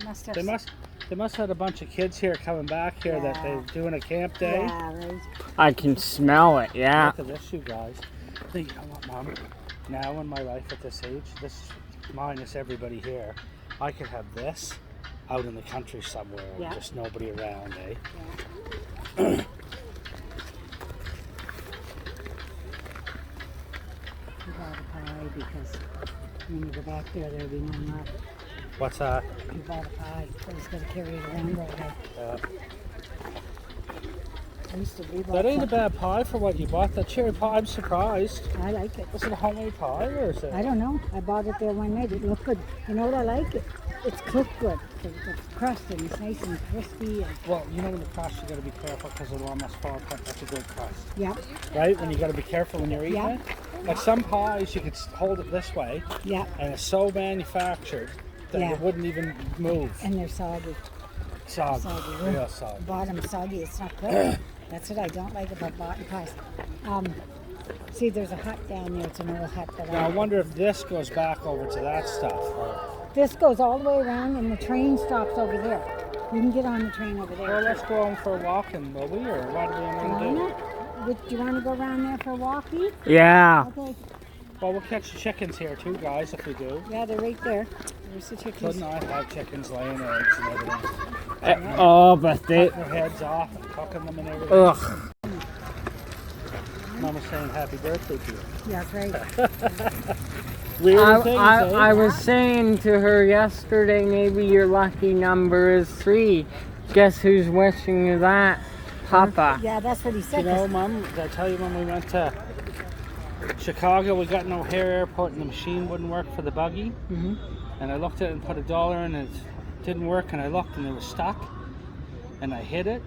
Must have They must have had a bunch of kids here coming back here that they're doing a camp day. Yeah, right. I can smell it, yeah. Look at this, you guys. You know what, Mom? Now in my life at this age, this minus everybody here, I could have this out in the country somewhere, Yeah. just nobody around, eh? Yeah. You bought a pie because when you go back there, there'll be none left. What's that? You bought a pie, so he's got to carry it around all day. I used to be That ain't a bad pie for what you bought. That cherry pie, I'm surprised. I like it. Is it a homemade pie or is it? I don't know. I bought it there one night. It looked good. You know what I like? It's cooked good. It's crusted. It's nice and crispy. And, Well, you know when the crust, you gotta be careful because it'll almost fall apart. That's a good crust. yeah, Right? When you gotta be careful when you're eating Yeah. it. Like some pies, you could hold it this way yeah. and it's so manufactured that Yeah. it wouldn't even move. And they're soggy. Soggy. Soggy. Real soggy. Bottom soggy. It's not good. That's what I don't like about bought pies. See, there's a hut down there. It's an old hut. But Now I wonder if this goes back over to that stuff. Or, this goes all the way around, and the train stops over there. You can get on the train over there. well, let's go on for a walk and will we, or what do we want to do? Do you want to go around there for a walk, Pete? Yeah. Okay. Well, we'll catch the chickens here too, guys, if we do. Yeah, they're right there. There's the chickens. Couldn't I have chickens laying eggs and everything? Oh, but they. Cutting their heads off and cooking them and everything. Ugh. Mama's saying happy birthday to you. Yeah, that's right. Weird things, I was saying to her yesterday, maybe your lucky number is 3. Guess who's wishing you that? Papa. Yeah, that's what he said. You know, Mom, did I tell you when we went to Chicago, we got in O'Hare Airport and the machine wouldn't work for the buggy? Mm-hmm. And I looked at it and put $1 in and it didn't work, and I looked and it was stuck. And I hit it.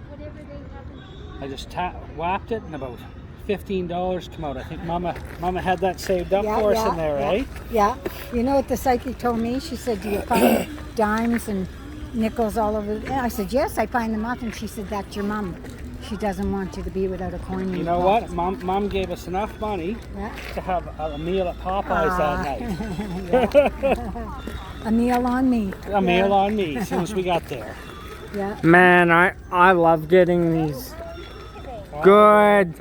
I just whapped it and about $15 come out. I think Mama had that saved up for us in there, eh? Yeah. You know what the psychic told me? She said, do you find dimes and nickels all over? And I said, yes, I find them often. She said, that's your mom. She doesn't want you to be without a coin in You your know what? pocket. Mom gave us enough money Yeah. to have a meal at Popeyes that night. A meal on me. A meal on me as soon as we got there. Yeah. Man, I love getting these. Good.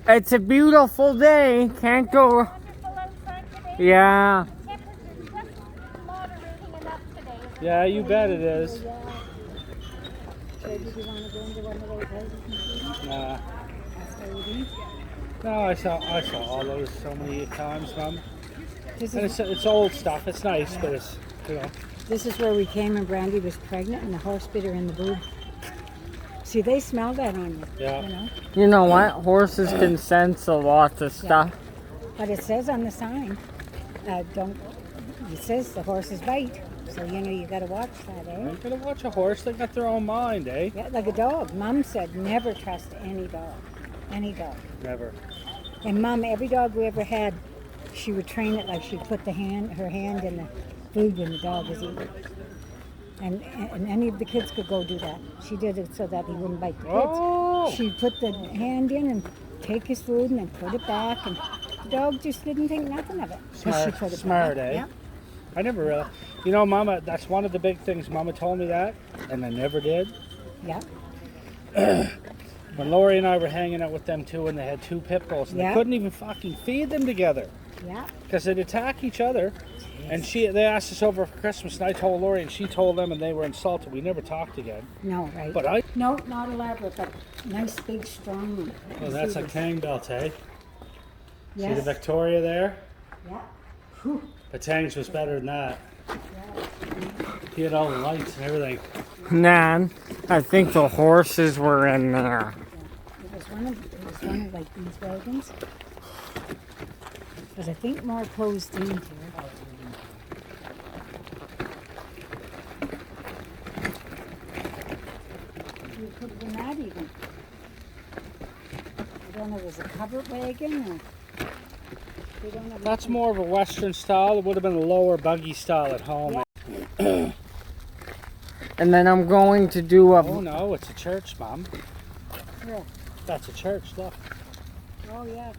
It's a beautiful day. Can't go. Yeah. Yeah, you bet it is. So did you want to go into one of those houses? Nah. Hostility? No, I saw all those so many times, Mom. This And is, it's old stuff. It's nice, but it's, you know. this is where we came and Brandy was pregnant and the horse bit her in the boob. See, they smell that on you. Yeah. You know? You know what? Horses can sense a lot of stuff. But it says on the sign, don't. It says the horses bite. So you know you got to watch that, eh? You gotta watch a horse. They got their own mind, eh? Yeah, like a dog. Mom said never trust any dog. Any dog. Never. And Mom, every dog we ever had, she would train it like she'd put her hand in the food when the dog was eating. And any of the kids could go do that. She did it so that he wouldn't bite the kids. Oh! She'd put the hand in and take his food and then put it back, and the dog just didn't think nothing of it. 'Cause she put it Smart, back. eh? Yeah. I never really. You know, Mama, that's one of the big things. Mama told me that, and I never did. Yeah. When Lori and I were hanging out with them too, and they had 2 pit bulls, and Yeah. they couldn't even fucking feed them together Yeah. because they'd attack each other. And they asked us over for Christmas, and I told Lori, and she told them, and they were insulted. We never talked again. No, right? But No, not elaborate, but nice, big, strong one. Oh, that's a Tang belt, eh? Yes. See the Victoria there? Yeah. Whew. The Tang's was better than that. He had all the lights and everything. Nan, I think the horses were in there. It was one of like these wagons. Because I think more closed into it. You could have been that even. I don't know, was it a covered wagon or they don't have That's more of a Western style. It would have been a lower buggy style at home. Yeah. And then I'm going to do a... Oh no, it's a church, Mom. Yeah. That's a church, look. Oh yeah.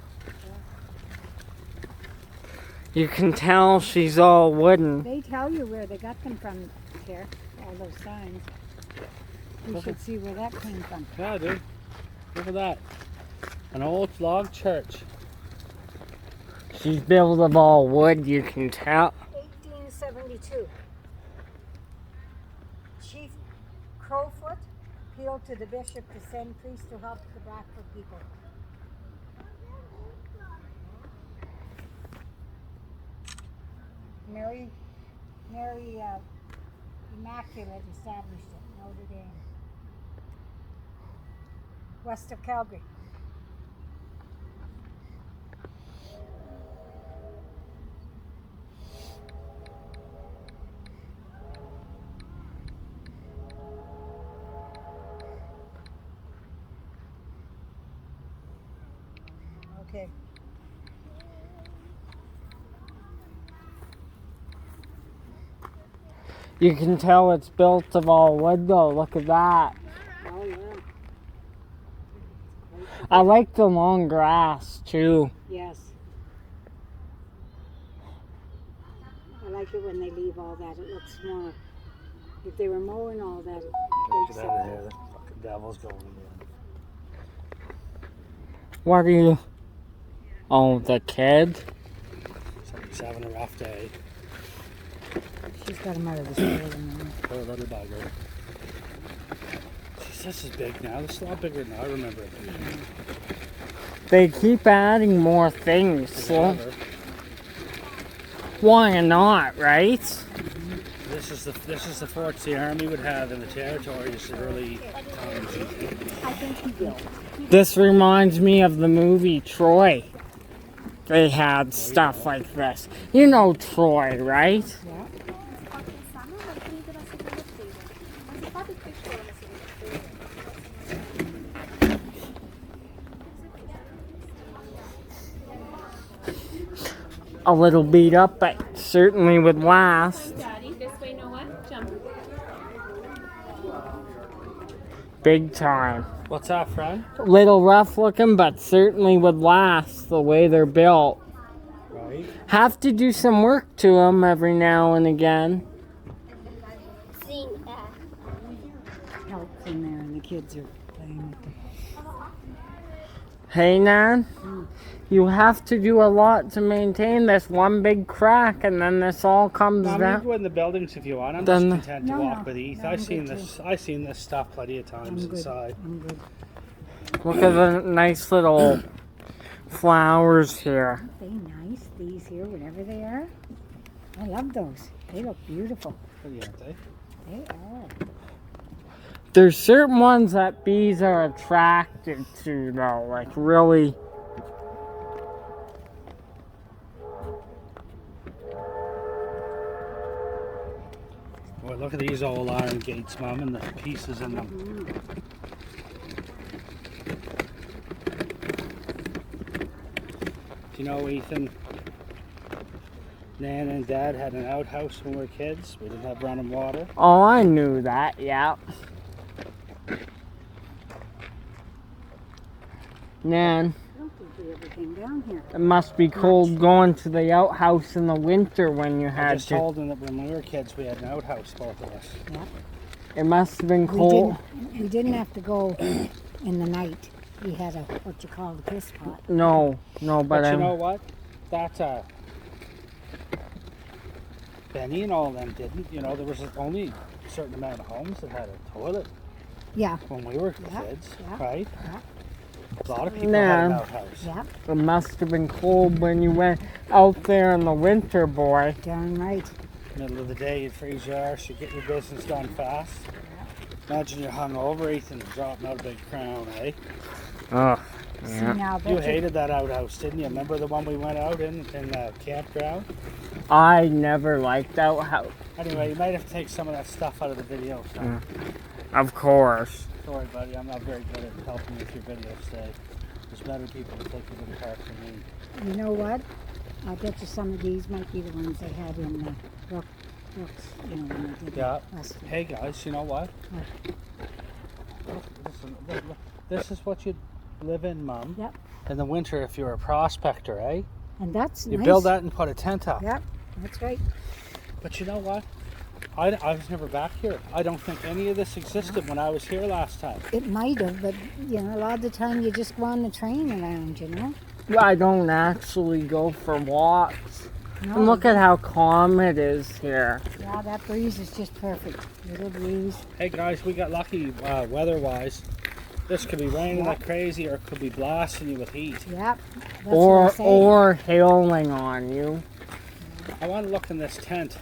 You can tell she's all wooden. They tell you where they got them from here, all those signs. You should see where that came from. Yeah, dude. Look at that. An old log church. She's built of all wood, you can tell. 1872. Chief Crowfoot appealed to the bishop to send priests to help the Blackfoot people. Mary Immaculate established it, Notre Dame. West of Calgary. Okay. You can tell it's built of all wood though, look at that. Oh yeah. I like the long grass too. Yes. I like it when they leave all that. It looks more. If they were mowing all that, it breaks Get up. out of here. The fucking devil's going again. What are you... Oh, the kid? He's having a rough day. She's got him out of the store. Poor little bugger. Jeez, this is big now. This is a lot bigger than I remember it being. They keep adding more things. So why not, right? This is the forts the army would have in the territories in the early times. I think he will. This reminds me of the movie Troy. They had stuff like this. You know Troy, right? Yeah. A little beat up, but certainly would last. Daddy, this way, no what? Jump. Big time. What's that, friend? Little rough looking, but certainly would last the way they're built. Right. Have to do some work to them every now and again. Help's in there and the kids are playing with them. Hey, Nan, you have to do a lot to maintain this one big crack, and then this all comes No, you down. go in the buildings if you want. I'm Then- just content to No, walk no. with Eth. No, I've I'm seen good this. I've seen this stuff plenty of times I'm good. inside. I'm good. Look at the nice little flowers here. Aren't they nice, these here, whatever they are? I love those. They look beautiful. Pretty, aren't they? They are. There's certain ones that bees are attracted to, though, like really. Boy, look at these old iron gates, Mum, and the pieces in them. Do you know, Ethan, Nan and Dad had an outhouse when we were kids. We didn't have running water. Oh, I knew that, yeah. Nan, I don't think we ever came down here. it must be cold going to the outhouse in the winter when you I had just to. told them that when we were kids, we had an outhouse, both of us. Yeah. It must have been cold. We didn't have to go in the night. We had a, what you call the piss pot. No, But but you I'm. know what? That Benny and all of them didn't. You know, there was only a certain amount of homes that had a toilet Yeah. when we were Yeah, kids, yeah, right? yeah. A lot of people had an Nah. outhouse. Yeah. It must have been cold when you went out there in the winter, boy. Darn right. Middle of the day, you'd freeze your arse, you get your business done fast. Imagine you're hungover eating and dropping out a big crown, eh? Ugh. See Yeah. now, You bet hated that outhouse, didn't you? Remember the one we went out in the campground? I never liked outhouse. Anyway, you might have to take some of that stuff out of the video. So. Of course. Sorry, buddy, I'm not very good at helping with your videos today. There's better people to take you to the park than me. You know what? I bet you some of these might be the ones they had in Brooks, you know, when they did Yeah. it last year. Hey guys, you know what? Listen, this is what you'd live in, Mum. Yep. In the winter, if you're a prospector, eh? And that's You nice. build that and put a tent up. Yep, that's right. But you know what? I was never back here. I don't think any of this existed when I was here last time. It might have, but you know, a lot of the time you just go on the train around, you know. I don't actually go for walks. No, And look at how calm it is here. Yeah, that breeze is just perfect. Little breeze. Hey guys, we got lucky weather-wise. This could be raining like crazy, or it could be blasting you with heat. Yep. That's what I say. Or hailing on you. I want to look in this tent.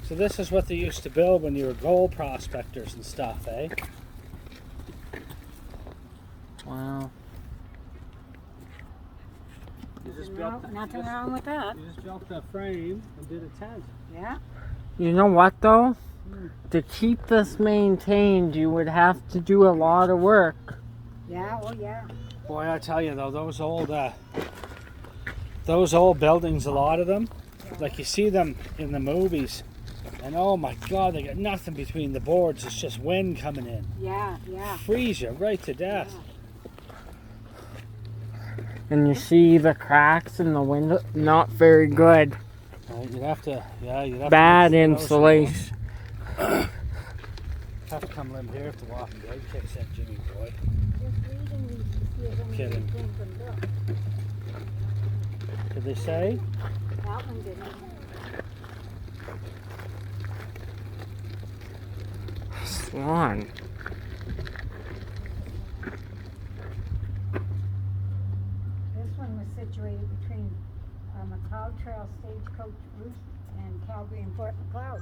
So this is what they used to build when you were gold prospectors and stuff, eh? Wow. You just Nothing wrong with that. You just built a frame and did a tent. Yeah. You know what though? To keep this maintained, you would have to do a lot of work. Yeah. Oh yeah. Boy, I tell you though, those old buildings, a lot of them, like you see them in the movies, and oh my God, they got nothing between the boards. It's just wind coming in. Yeah. Yeah. Freeze you right to death. And you see the cracks in the window, not very good. You'd have to, Bad make those insulation. Have to come live here if the Walking Dead kicks in, Jimmy boy. Kidding. Did they say? That one didn't. Swan. This one was situated between McLeod Trail Stagecoach Route and Calgary and Fort McLeod.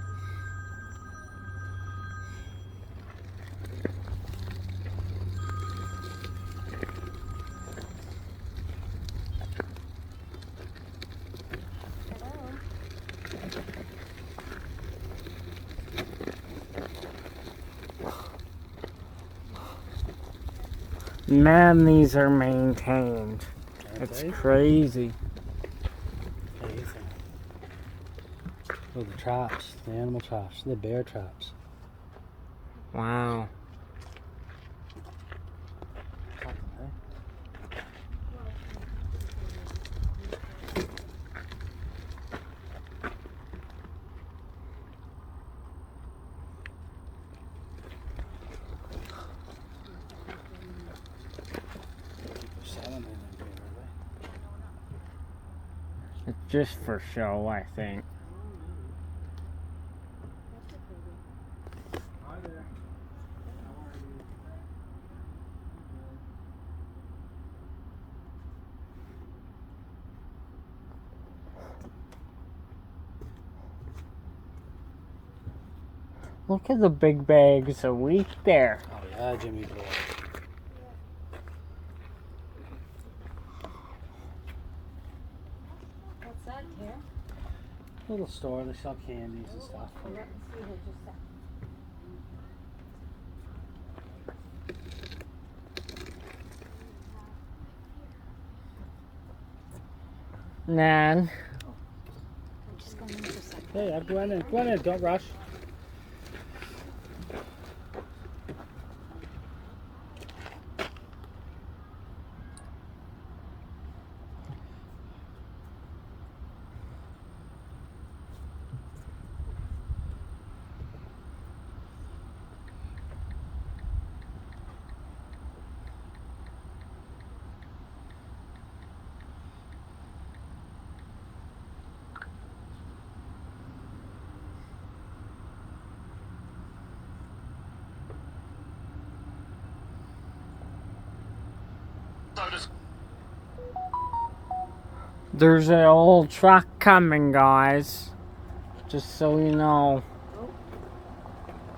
Man, these are maintained. It's Okay. crazy. Oh, the traps, the animal traps, the bear traps. Wow. It's just for show, I think. Look at the big bags of wheat there. Oh yeah, Jimmy boy. What's that here? Little store, they sell candies and stuff. Let me see here just a second. Nan, I'm just going in just a second. Hey, I'm going in. Go on in, don't rush. There's an old truck coming, guys. Just so you know.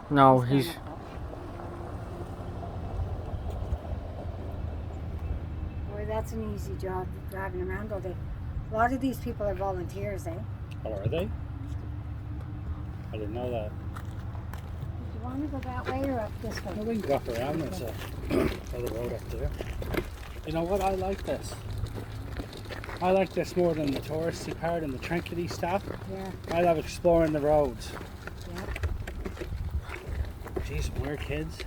No, he's... Boy, that's an easy job driving around all day. A lot of these people are volunteers, eh? Oh, are they? I didn't know that. Do you want to go that way or up this way? No, we can walk around. There's another road up there. You know what? I like this. I like this more than the touristy part and the trinkety stuff. Yeah. I love exploring the roads. Yeah. Jeez, when we were kids,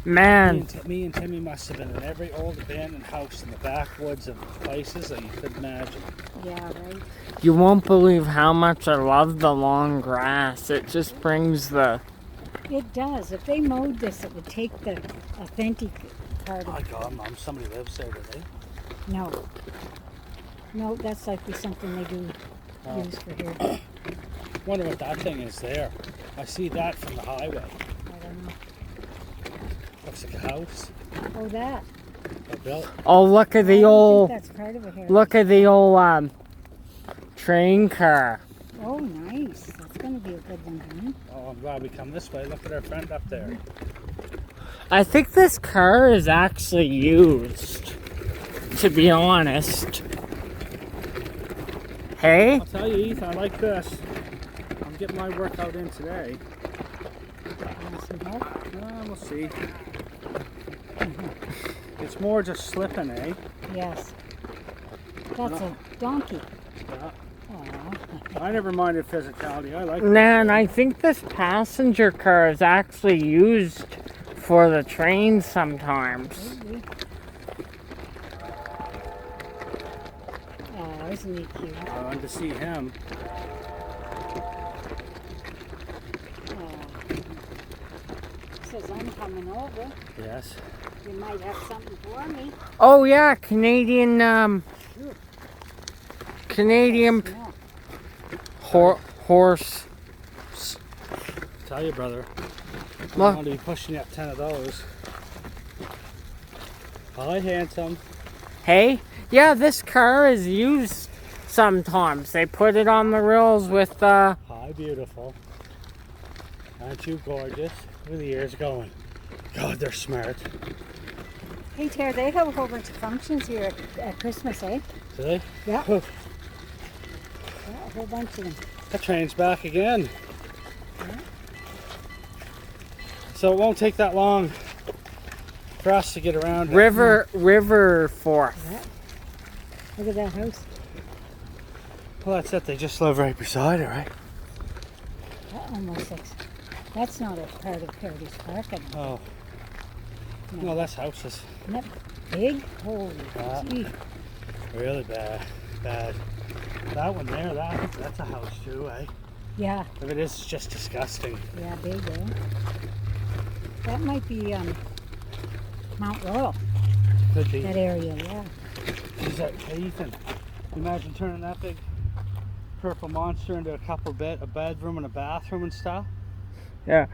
Man, me and Timmy must have been in every old abandoned house in the backwoods of places that you could imagine. Yeah, right. you won't believe how much I love the long grass. It just brings the... It does. If they mowed this, it would take the authentic part Oh of my it. God, Mom, somebody lives there, do they? No. No, that's likely something they do use for here. Wonder what that thing is there. I see that from the highway. I don't know. Looks like a house. Oh, that. I built. Oh, look at the I don't old... think that's part of it here. Look at the old, train car. Oh, nice. That's going to be a good one, honey. Oh, I'm glad we come this way. Look at our friend up there. I think this car is actually used, to be honest. Hey? I'll tell you, Ethan, I like this. I'm getting my workout in today. Want some help? We'll see. It's more just slipping, eh? Yes. That's a donkey. Yeah. Aw. I never minded physicality. I like it. Man, I think this passenger car is actually used for the train sometimes. Oh, isn't he cute? I wanted to see him. Oh. Says I'm coming over. Yes. You might have something for me. Oh yeah, Canadian Yeah. horse. Tell you, brother. I'm Look. going to be pushing up 10 of those. Hi, handsome. Hey? Yeah, this car is used sometimes. They put it on the rails with Hi, beautiful. Aren't you gorgeous? Where are the ears going? God, they're smart. Hey, Tara, they have a whole bunch of functions here at Christmas, eh? Do they? Yeah. Oh, Yeah, a whole bunch of them. that train's back again. So it won't take that long for us to get around. River Forth. Look at that house. Well, that's it. They just live right beside it, right? That almost looks. That's not a part of Paradise Park. Oh. No, that's houses. Isn't that big? Holy Yeah. gee. Really bad. Bad. That one there, that's a house too, eh? Yeah, If it is, it's just disgusting. yeah, big, eh? That might be Mount Royal, Could be. that area, yeah. Is that, hey, Ethan, imagine turning that big purple monster into a bedroom and a bathroom and stuff. Yeah.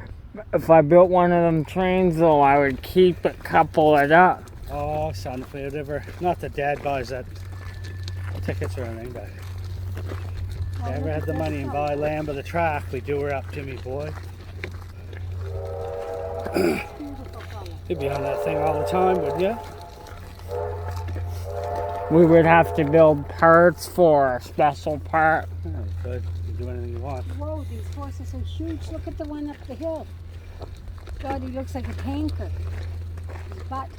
If I built one of them trains though, I would keep a couple of up. Oh, son, if we would ever, not that Dad buys that tickets or anything, but if I ever had the money and buy land by the track, we'd do her up, Jimmy boy. Beautiful color. You'd be on that thing all the time, wouldn't you? We would have to build parts for a special part. Yeah, you could. You can do anything you want. Whoa, these horses are huge. Look at the one up the hill. God, he looks like a tanker. His butt.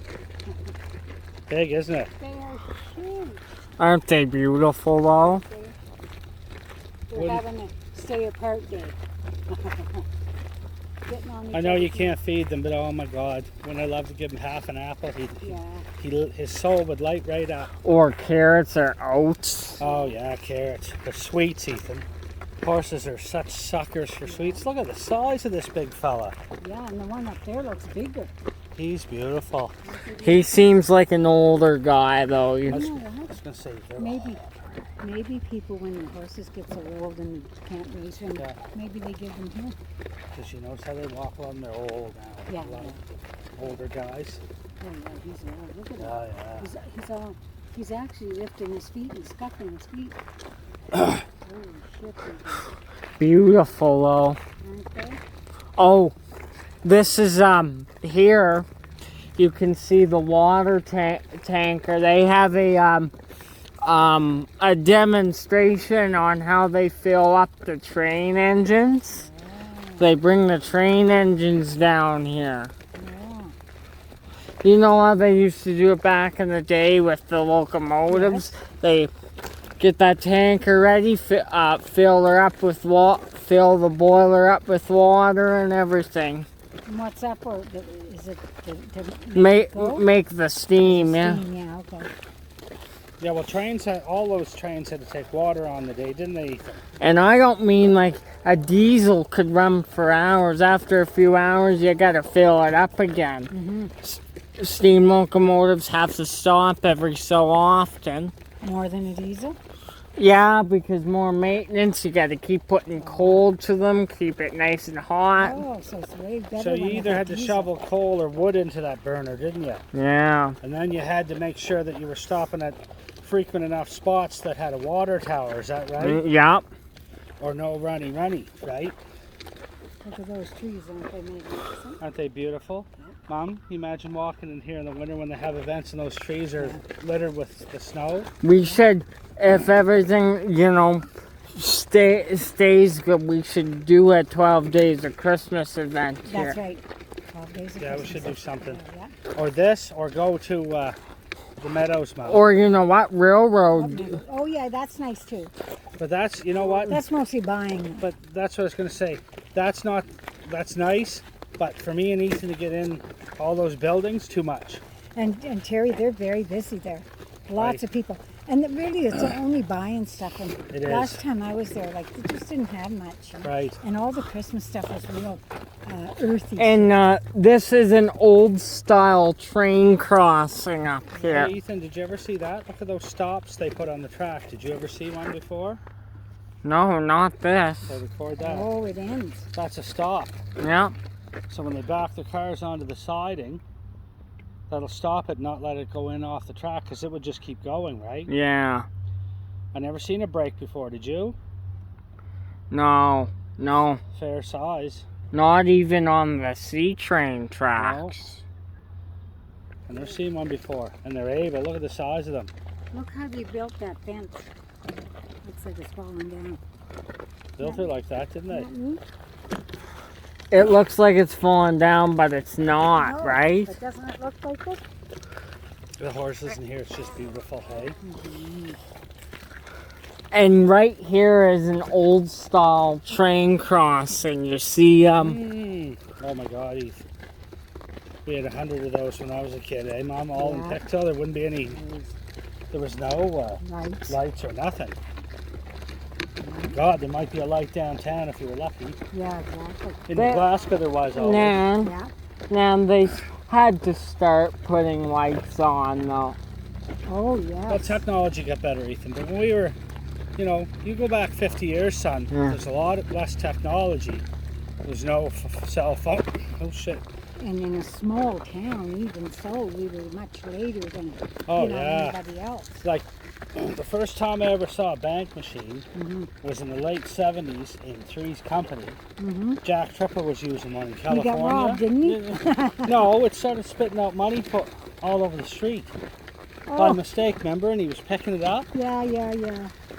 Big, isn't it? They are huge. Aren't they beautiful though? They're Wouldn't- having a stay apart day. Getting on each I know you other's can't feed them, but oh my God, when I love to give him half an apple, Yeah. his soul would light right up. Or carrots or oats. Oh yeah, carrots. They're sweets, Ethan. Horses are such suckers for sweets. Look at the size of this big fella. Yeah, and the one up there looks bigger. He's beautiful. He seems like an older guy though. I You- was, You know I what? was gonna say, Maybe people, when the horses get so old and you can't raise them, Yeah. maybe they give them here. because she knows how they walk. A lot of them, they're old now. Yeah, A lot of older guys. Oh, yeah, he's old. Look at him. Yeah, yeah. He's all He's actually lifting his feet and scuffing his feet. Holy shit, Beautiful though. aren't they? Oh, this is here. You can see the water tanker. They have a demonstration on how they fill up the train engines. They bring the train engines down here. Yeah. You know how they used to do it back in the day with the locomotives? Yes. They get that tanker ready, fill her up with fill the boiler up with water and everything. And what's that for? Is it to Make go? make the steam, yeah. Steam, yeah, okay. Yeah, well, all those trains had to take water on the day, didn't they, Ethan? And I don't mean like a diesel could run for hours. After a few hours, you gotta fill it up again. Steam locomotives have to stop every so often. More than a diesel? Yeah, because more maintenance. You gotta keep putting coal to them, keep it nice and hot. Oh, so it's way better. So you when either it's a had to diesel. shovel coal or wood into that burner, didn't you? Yeah. And then you had to make sure that you were stopping at frequent enough spots that had a water tower, is that right? Yep. Or no runny, right? Look at those trees, aren't they magnificent? Aren't they beautiful? Mom, you imagine walking in here in the winter when they have events and those trees are littered with the snow? We should, if everything, stays good, we should do a 12 Days of Christmas event here. That's right. 12 days of Yeah, we Christmas. should do something. Yeah. Or this, or go to the Meadows, Mom. Or you know what, railroad. Oh, yeah, that's nice too. But that's, you know what? That's mostly buying. But that's what I was going to say. That's nice, but for me and Ethan to get in all those buildings, too much. And Terry, they're very busy there. Lots Right. of people. And really, it's only buying stuff. And It is. last time I was there, like, they just didn't have much. Right. And all the Christmas stuff was real earthy. And this is an old style train crossing up here. Hey, Ethan, did you ever see that? Look at those stops they put on the track. Did you ever see one before? No, not this. So record that. Oh, it ends. That's a stop. Yep. So when they back the cars onto the siding, that'll stop it, not let it go in off the track, because it would just keep going, right? Yeah. I never seen a brake before, did you? No. Fair size. Not even on the C train tracks. I never seen one before, and they're able. Look at the size of them. Look how they built that fence. Looks like it's falling down. Built it like that, didn't they? Mhm. It looks like it's falling down, but it's not, No, right? But doesn't it look like it? The horses in here, it's just beautiful, hey? And right here is an old style train crossing. You see, Oh my God, Eve. We had 100 of those when I was a kid, eh, Mom? All in Yeah. Pictou. There wouldn't be any. There was no Lights. lights or nothing. God, there might be a light downtown if you were lucky. Yeah, exactly. In There- Nebraska, there was always. Yeah. now they had to start putting lights on though. Oh, Well, yeah. technology got better, Ethan. But when we were, you go back 50 years, son, there's a lot less technology. There's no cell phone. Oh, shit. And in a small town, even so, we were much later than Oh, yeah. anybody else. Like, the first time I ever saw a bank machine was in the late 70s in Three's Company. Jack Tripper was using one in He California. got robbed, didn't he? No, it started spitting out money all over the street. By Oh, mistake, remember? And he was picking it up. yeah.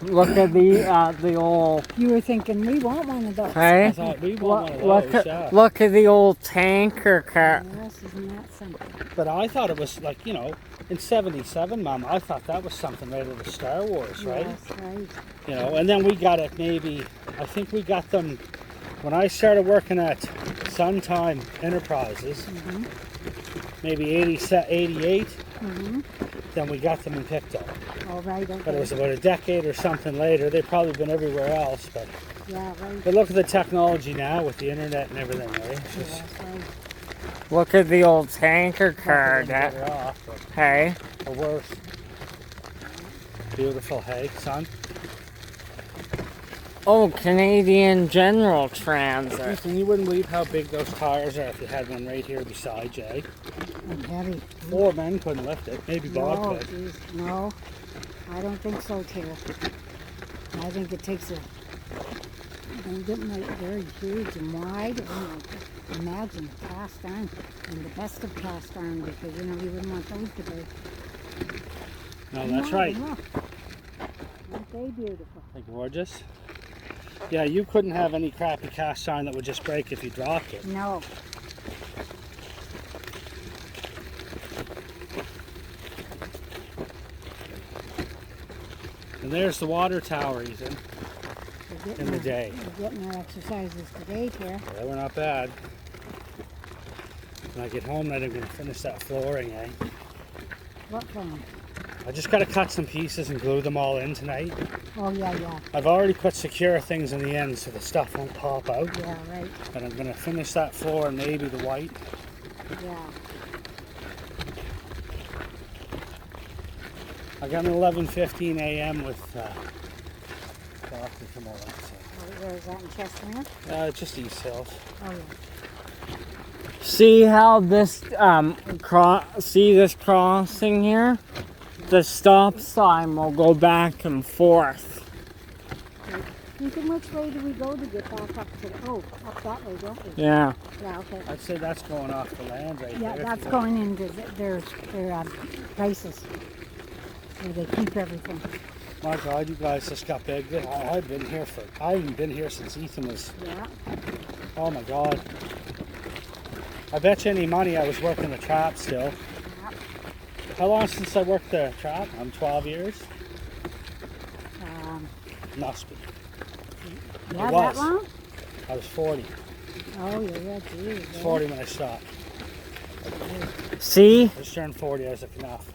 Look at the old. You were thinking, we want one of those. Hey, I thought, we want one look of those, at yeah. look at the old tanker car. Yes, isn't that something? But I thought it was like, in 77, Mom, I thought that was something right out of Star Wars, right? Yes, right. And then we got it I think we got them when I started working at Suntime Enterprises, maybe 88, then we got them in Pictou. All right, But it okay. was about a decade or something later. They've probably been everywhere else, but Yeah, right. look at the technology now with the internet and everything, right? It's just Yes, right. Look at the old tanker car. better off, but, Hey, or worse. Beautiful, hey, son. oh, Canadian General Transit. Listen, you wouldn't believe how big those tires are if you had one right here beside you, eh? And heavy. 4 men couldn't lift it. Maybe Bob No, could. geez, no. I don't think so, Taylor. I think it takes a... They get like very huge and wide. Oh my God. Imagine cast iron. And the best of cast iron, because, you know, you wouldn't want those to break. No, that's right. Look. Aren't they beautiful? They're gorgeous. Yeah, you couldn't have any crappy cast iron that would just break if you dropped it. No. And there's the water tower, Ethan, in the day. We're getting our exercises today, Tara. They were not bad. When I get home, then I'm going to finish that flooring, eh? What plan? I just got to cut some pieces and glue them all in tonight. Oh, yeah, yeah. I've already put secure things in the end so the stuff won't pop out. Yeah, right. But I'm going to finish that floor and maybe the white. Yeah. I got an 11:15 a.m. with Doctor tomorrow. So. Where is that, in Chestnut? Just East Hills. Oh, yeah. See how this see this crossing here? The stop sign will go back and forth. Ethan, which way do we go to get back up to the... Oh, up that way, don't we? Yeah. Yeah, okay. I'd say that's going off the land right Yeah, there. that's going into their places where they keep everything. My God, you guys just got big. I haven't been here since Ethan was... Yeah. Oh my God. I bet you any money I was working the trap still. Yep. How long since I worked the trap? 12 years? Must be. Yeah, It that was. long? I was 40. Oh, yeah, geez. I was 40 when I stopped. See? I just turned 40, I was like, enough.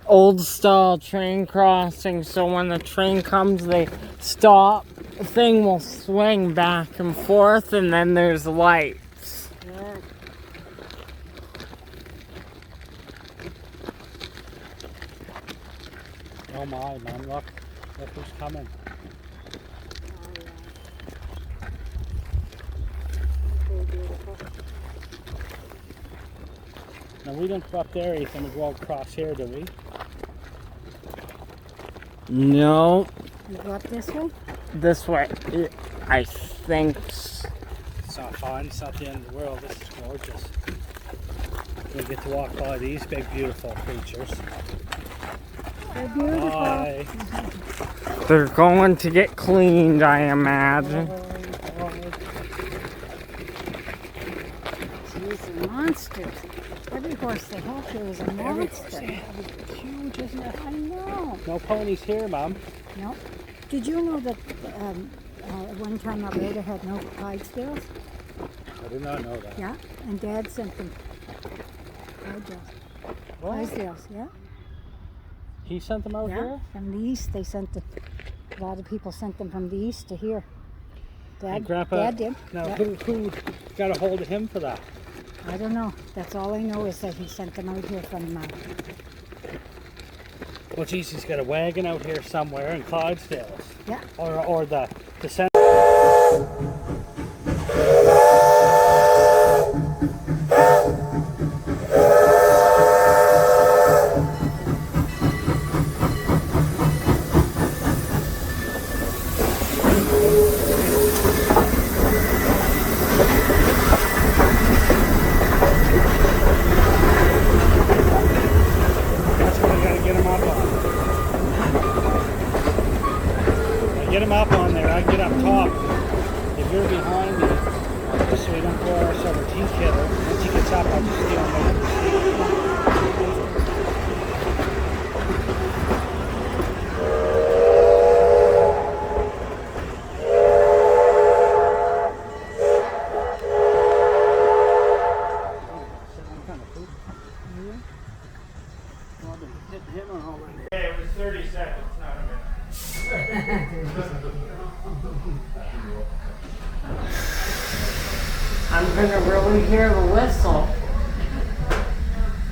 Old style train crossing, so when the train comes, they stop. The thing will swing back and forth, and then there's lights. Good. Oh my, man, look who's coming. Very beautiful. Now we don't go up there, Ethan, we go across here, do we? No, You go up this way? this way. I think. It's not fun, it's not the end of the world, this is gorgeous. We get to walk by these big beautiful creatures. They're beautiful. Bye. They're going to get cleaned, I imagine. Jeez, they're monsters. Every horse they have here is a Every horse monster. they have is huge, isn't it? I know. No ponies here, Mom. No. Did you know that one time Alberta had no Clydesdales? I did not know that. Yeah. And Dad sent them. Clydesdales, yeah. He sent them out Yeah. here? From the east, they sent them. A lot of people sent them from the east to here. And Grandpa, Dad did. now Yeah. who got a hold of him for that? I don't know. That's all I know is that he sent them out here from. Well, geez, he's got a wagon out here somewhere in Clydesdales. Yeah. Or the center. That's what I gotta get him up on. I get him up on there, I get up top. If you're behind me, just so we don't throw ourselves a tea kettle, once he gets up, I'll just stay on over the seat. Hey, it was 30 seconds, not a minute. I'm gonna really hear the whistle.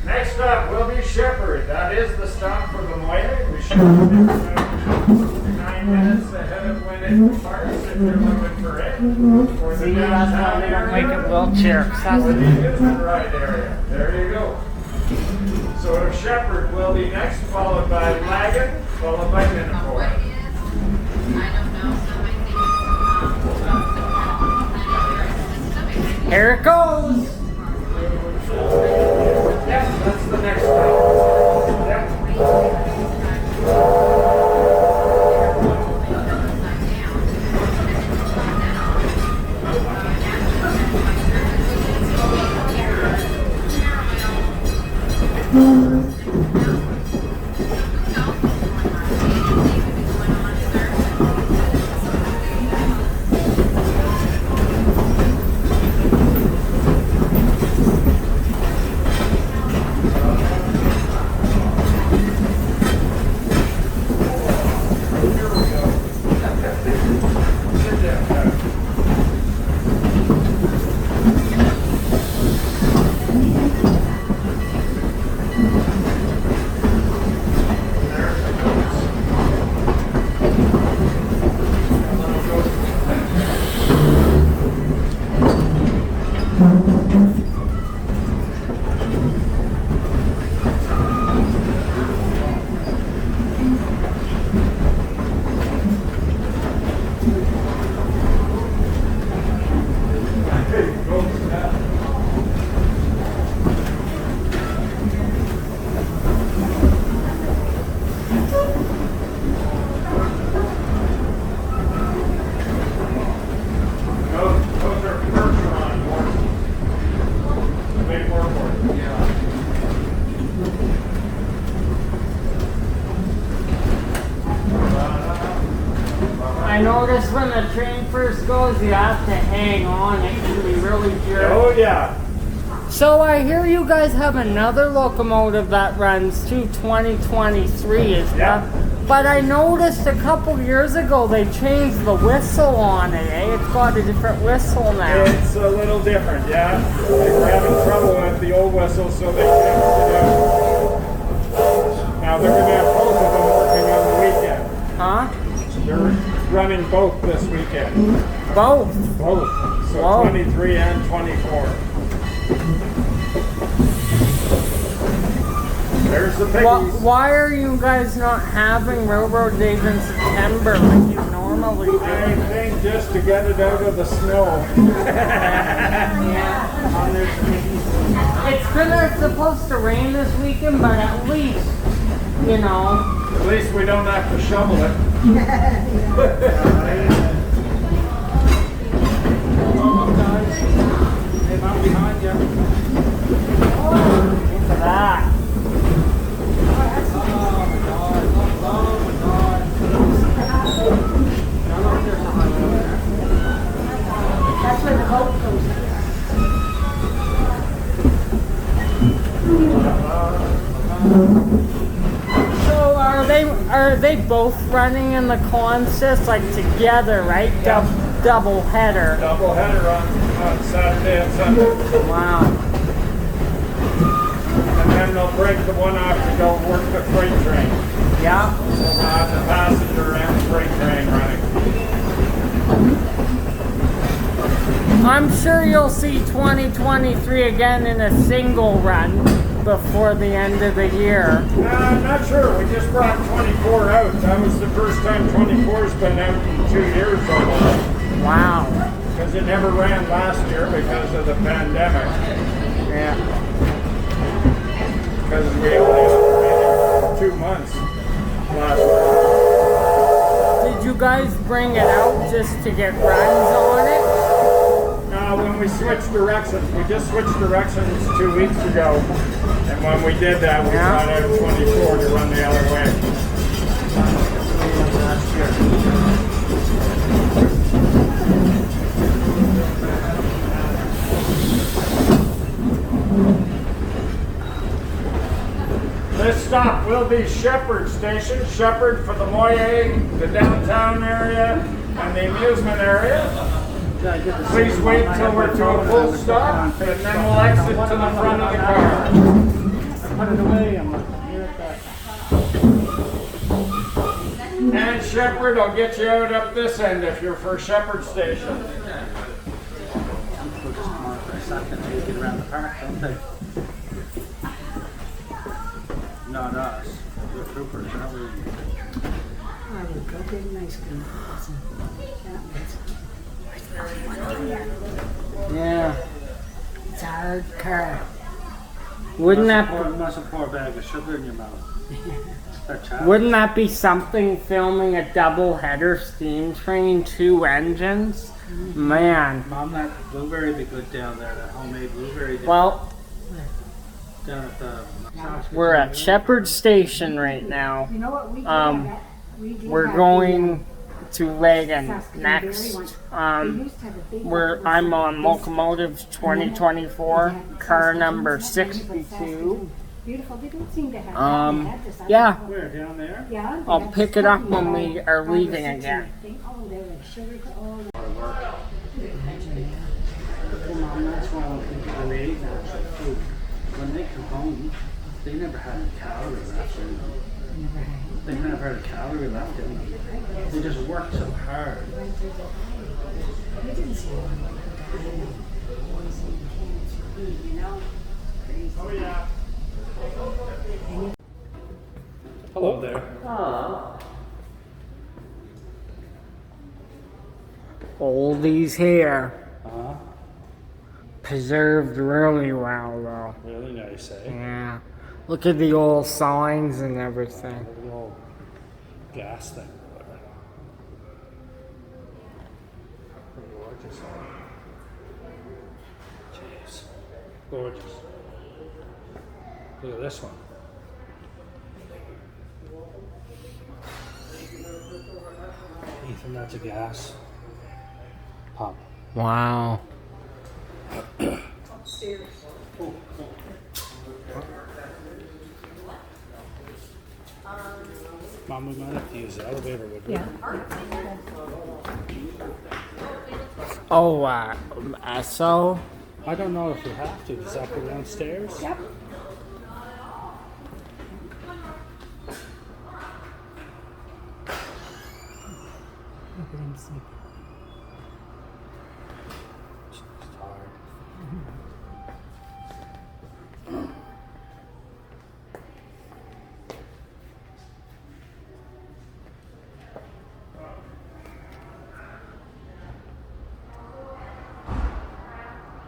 Next up will be Shepherd. That is the stop for the Moya. We should have been about 9 minutes ahead of when it departs. if you're looking for it. Or the downtown Make area. it wheelchair Or the accessible. amusement ride area. There you go. So Shepherd will be next, followed by Lagan, followed by Minnetonka. Here it goes. Yeah, that's the next one. Yeah. Those are Percheron horses. Big work horses. I noticed when the train first goes, you have to hang on. It can be really jerky. Oh yeah. So I hear you guys have another locomotive that runs to 2023, is Yeah. that? But I noticed a couple years ago they changed the whistle on it, eh? It's got a different whistle now. It's a little different, yeah. They were having trouble with the old whistle, so they changed it out. Now they're going to have both of them working on the weekend. Huh? They're running both this weekend. Both. Both. So Whoa. 23 and 24. There's the piggies. Why are you guys not having Railroad Days in September like you normally do? I think just to get it out of the snow. It's supposed to rain this weekend, but at least, you know. At least we don't have to shovel it. I'm behind you. Look at that. That's where the boat goes. So are they both running in the consist like together, right? Double header. Double header on Saturday and Sunday. Wow. And then they'll break the one off to go work the freight train. Yeah. So we'll have the passenger and freight train running. I'm sure you'll see 2023 again in a single run before the end of the year. I'm not sure. We just brought 24 out. That was the first time 24's been out in 2 years almost. Wow. Because it never ran last year because of the pandemic. Yeah. Because we only operated 2 months last year. Did you guys bring it out just to get runs on it? When we switched directions, we just switched directions 2 weeks ago. And when we did that, we brought out 24 to run the other way. Last year. This stop will be Shepherd Station. Shepherd for the Moyer, the downtown area, and the amusement area. Please wait till we're to a full stop, and then we'll exit to the front of the car. I put it away. I'm here at that. And Shepherd, I'll get you out up this end if you're for Shepherd Station. We'll just come on for a second and get around the park, don't they? Not us. We're troopers, aren't we? Oh, you go big and ice cream. Yeah. It's our car. Wouldn't that Must have poured a bag of sugar in your mouth. wouldn't that be something, filming a double header steam train, 2 engines? Man. Mom, that blueberry be good down there, that homemade blueberry Well, down at the we're at Shepherd Station right now. You know what we did? We're going to Lagan next. I'm on Locomotive 2024, car number 62. Beautiful. They don't seem to have Yeah, Where, down there? Yeah. I'll pick it up when we are leaving again. Oh, they're like sugar. Oh, Mom, that's why when people they ate natural food, when they come home, they never had a calorie left in them. They never had a calorie left in them. They just worked so hard. we didn't see one like that. You know? Oh yeah. Hello there. Oldies here. Uh-huh. Preserved really well though. Really nice, eh? Yeah. Look at the old signs and everything. The old gas thing. Gorgeous. Jeez. Gorgeous. Look at this one. Ethan, that's a gas pump. Wow. Mom, we might have to use the elevator, would we? Yeah. Oh, so I don't know if we have to. Does that go downstairs? Yep. Look at him sleep. She's tired.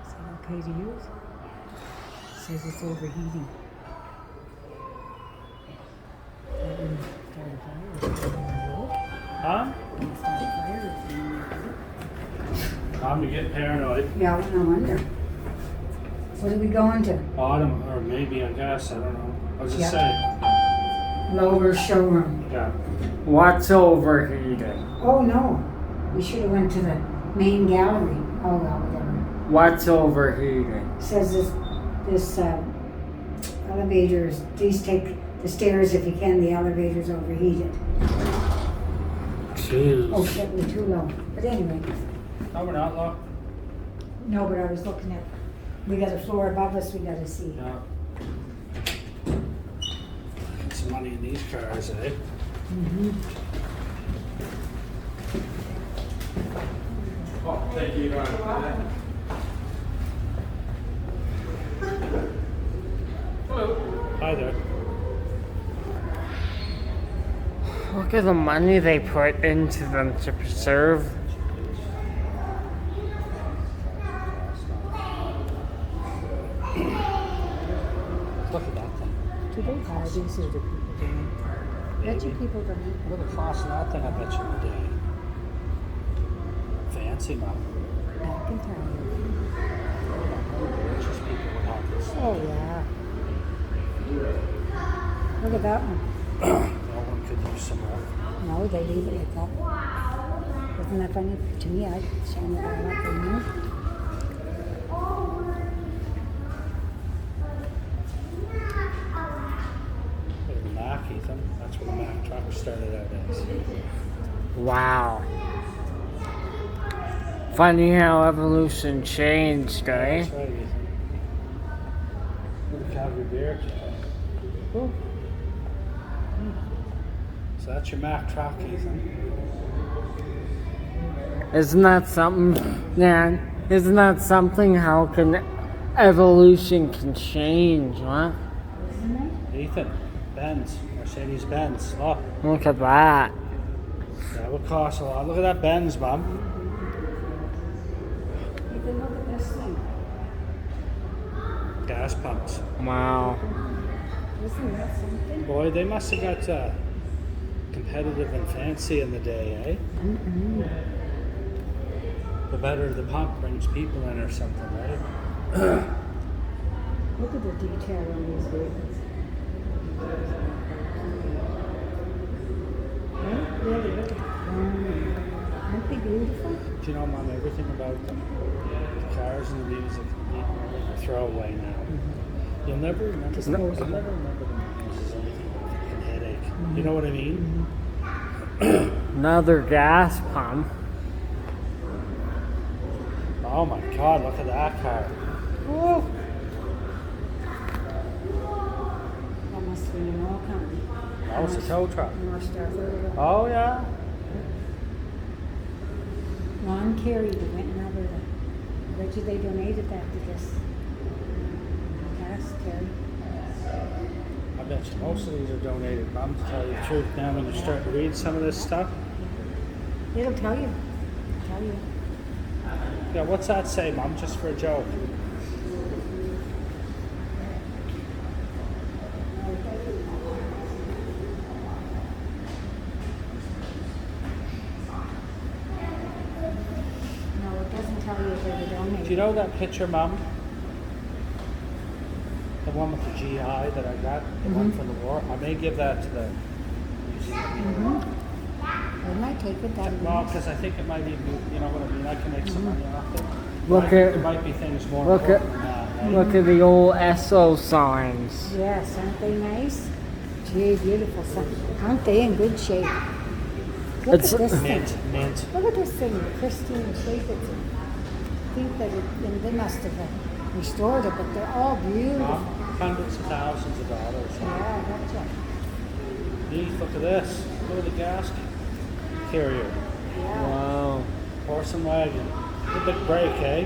Is that okay to use? Says it's overheating. That wouldn't start a fire. Huh? Wouldn't start a fire. Mom, you get paranoid. Yeah, no wonder. What are we going to? Autumn, or maybe, I guess, I don't know. What's it Yeah. say? Lower showroom. Yeah. what's overheated? Oh no, we should have went to the main gallery. Oh well, whatever. What's overheated? It says this elevators. Please take the stairs if you can. The elevator's overheated. Jeez. Oh shit, we're too low. But anyway, No, we're not, look. no. But I was looking at. We got a floor above us. We got to see. Yeah. Get some money in these cars, eh? Oh, thank you. Hi there. Look at the money they put into them to preserve. Look at that thing. Do they hire these or do people doing? Bet you people don't. Look at the cost of that thing, I bet you a day. Fancy, Mom. I can tell you. The richest people would have this. Oh yeah. Look at that one. No one could use some more. No, they leave it like that. Isn't that funny? To me, I'd shine it all up in there. Look at the Mack, Ethan. That's where the Mack truck started out as. Wow. Funny how evolution changed, eh? That's right, Ethan. Look at Calgary Beer. So that's your Mack truck, Ethan. Isn't that something, man? Isn't that something? How can evolution can change, huh? Ethan, Benz, Mercedes Benz. Look at that. That would cost a lot. Look at that Benz, Mom. Even look at this thing. Gas pumps. Wow. Isn't that something? Boy, they must have got competitive and fancy in the day, eh? The better the pump brings people in or something, right? Look at the detail on these vehicles. Really, look at aren't they beautiful? Do you know, Mom, everything about them? The cars and the music, you throw away now. You'll never remember them. You'll never remember them as anything but a fucking headache. You know what I mean? Another gas pump. Oh my God, look at that car. Woo. That must have been an oil company. That was a tow truck. North Star Fertilizer. Oh yeah. Ron Carey, they went in Alberta. I bet you they donated that to this. Gas, Terry. I bet you most of these are donated, Mom, to tell you the truth. Now when you start to read some of this stuff. It'll tell you. Tell you. Yeah, what's that say, Mom? Just for a joke. No, it doesn't tell you where they donated. Do you know that picture, Mom? The one with the GI that I got, the one from the war. I may give that to the museum. They might take it that No, because I think it might be, you know what I mean? I can make some money off it. There might be things more important than that. Right? Look at the old SO signs. Yes, aren't they nice? Gee, beautiful. Aren't they in good shape? Look It's at this thing. Mint. Look at this thing, Christine Jacobson. I think that they must have restored it, but they're all beautiful. Hundreds of thousands of dollars. Yeah, I gotcha. Neat, look at this. Look at the gas carrier. Yeah. Wow. Horse and wagon. A big break, eh?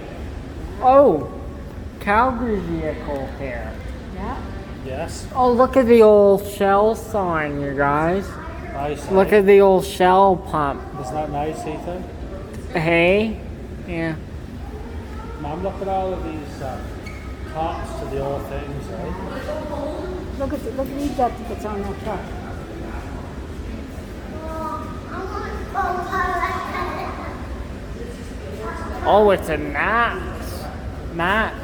Oh, Calgary vehicle here. Yeah. Yes. Oh, look at the old Shell sign, you guys. Nice. Look eh? at the old Shell pump. Isn't that nice, Ethan? Hey? Yeah. Mom, look at all of these tops to the old things, right? Look, read that that's on that truck. Oh, it's a Mac. Mac.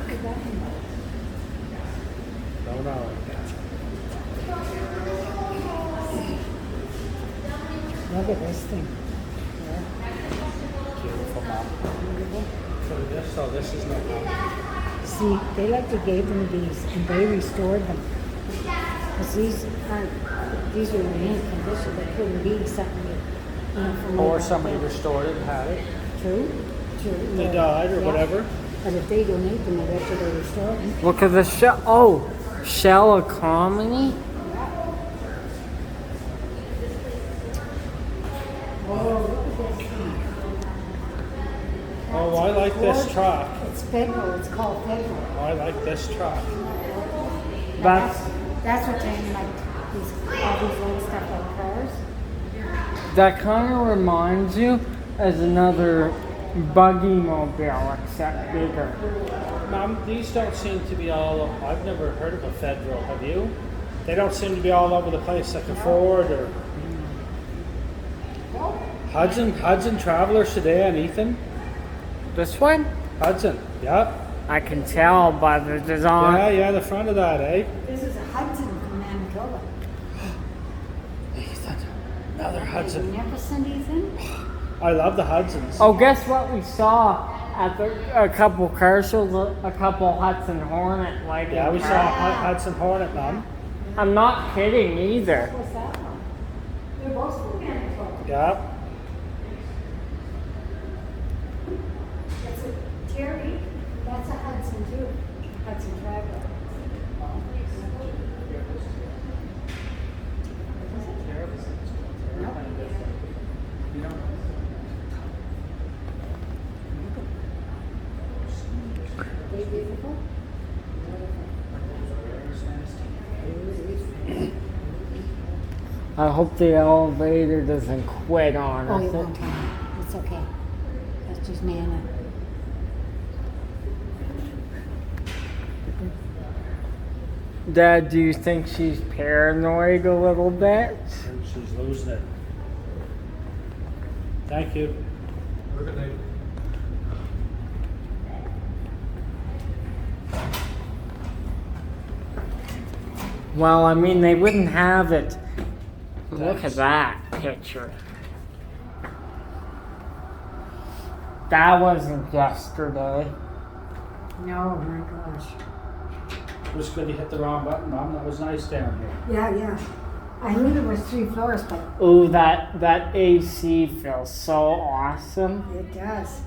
Don't know. Look at this thing. Beautiful, Mom. Look at this. Oh, this is not Mom. See, they gave them these and they restored them. Because these are in mint condition. They couldn't be something from Or way back somebody then. restored it and had it. True. They Yeah. died or Yeah. whatever. But if they donate them, I bet you they restore them. Look at the Shell. Oh, Shell Economy. Oh, look at this thing. Oh, I like this truck. It's Federal. It's called Federal. Oh, I like this truck. That's That's what Tanya liked. All these old stuff like cars. that kind of reminds you as another buggy mobile, except bigger. Mom, these don't seem to be all. I've never heard of a Federal. Have you? They don't seem to be all over the place like a Ford or Hudson Traveler sedan, Ethan. This one? Hudson. Yep. I can tell by the design. Yeah, the front of that, eh? This is a Hudson from Manitoba. Ethan. Another Have you Hudson. never seen Ethan? I love the Hudsons. Oh, guess what we saw at a couple car shows? A couple Hudson Hornet lighting. Yeah, we saw cars. Hudson Hornet, Mom. I'm not kidding either. What's that one? They're both from Manitoba. Yeah. That's a Terry. That's a Hudson too. Hudson Traveler. beautiful? I hope the elevator doesn't quit on Oh, us. it won't time. It's okay. That's just Nana. Dad, do you think she's paranoid a little bit? She's losing it. Thank you. Good night. Well, I mean, they wouldn't have it. Look at that picture. That wasn't yesterday. No, my gosh. It was good you hit the wrong button, Mom. That was nice down here. Yeah. I knew there was 3 floors, but Ooh, that AC feels so awesome. it does.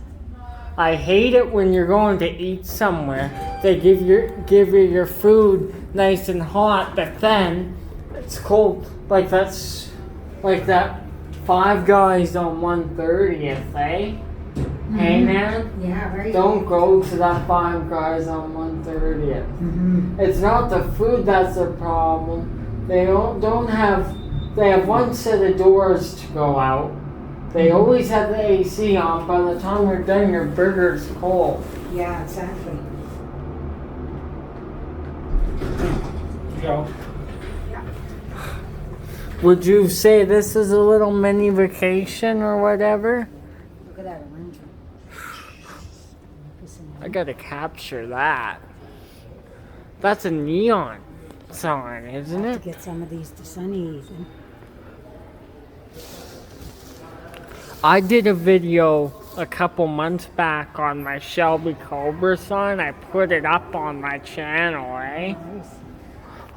I hate it when you're going to eat somewhere. They give you your food nice and hot, but then it's cold. Like that Five Guys on 130th, eh? Hey man, Yeah, very don't go to that Five Guys on 130th. It's not the food that's the problem. They don't have. They have one set of doors to go out. They always have the AC on. By the time you're done, your burger's cold. Yeah, exactly. You go. Would you say this is a little mini vacation or whatever? Look at that orange one. I gotta capture that. That's a neon sign, isn't To it? get some of these to Sunny Ethan. I did a video a couple months back on my Shelby Cobra sign. I put it up on my channel, eh? Nice.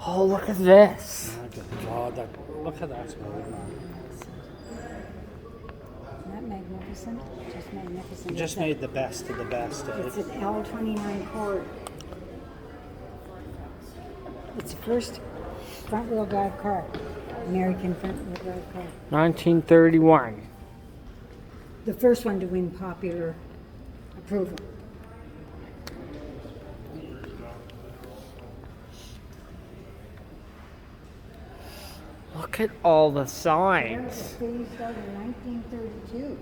Oh, look at this. Oh, good God, look at that smooth, man. Isn't that magnificent? Just magnificent. You just made the best of the best, eh? It's an L29 Cord. It's the first front-wheel drive car. American front-wheel drive car. 1931. The first one to win popular approval. Look at all the It was signs. phased out in 1932.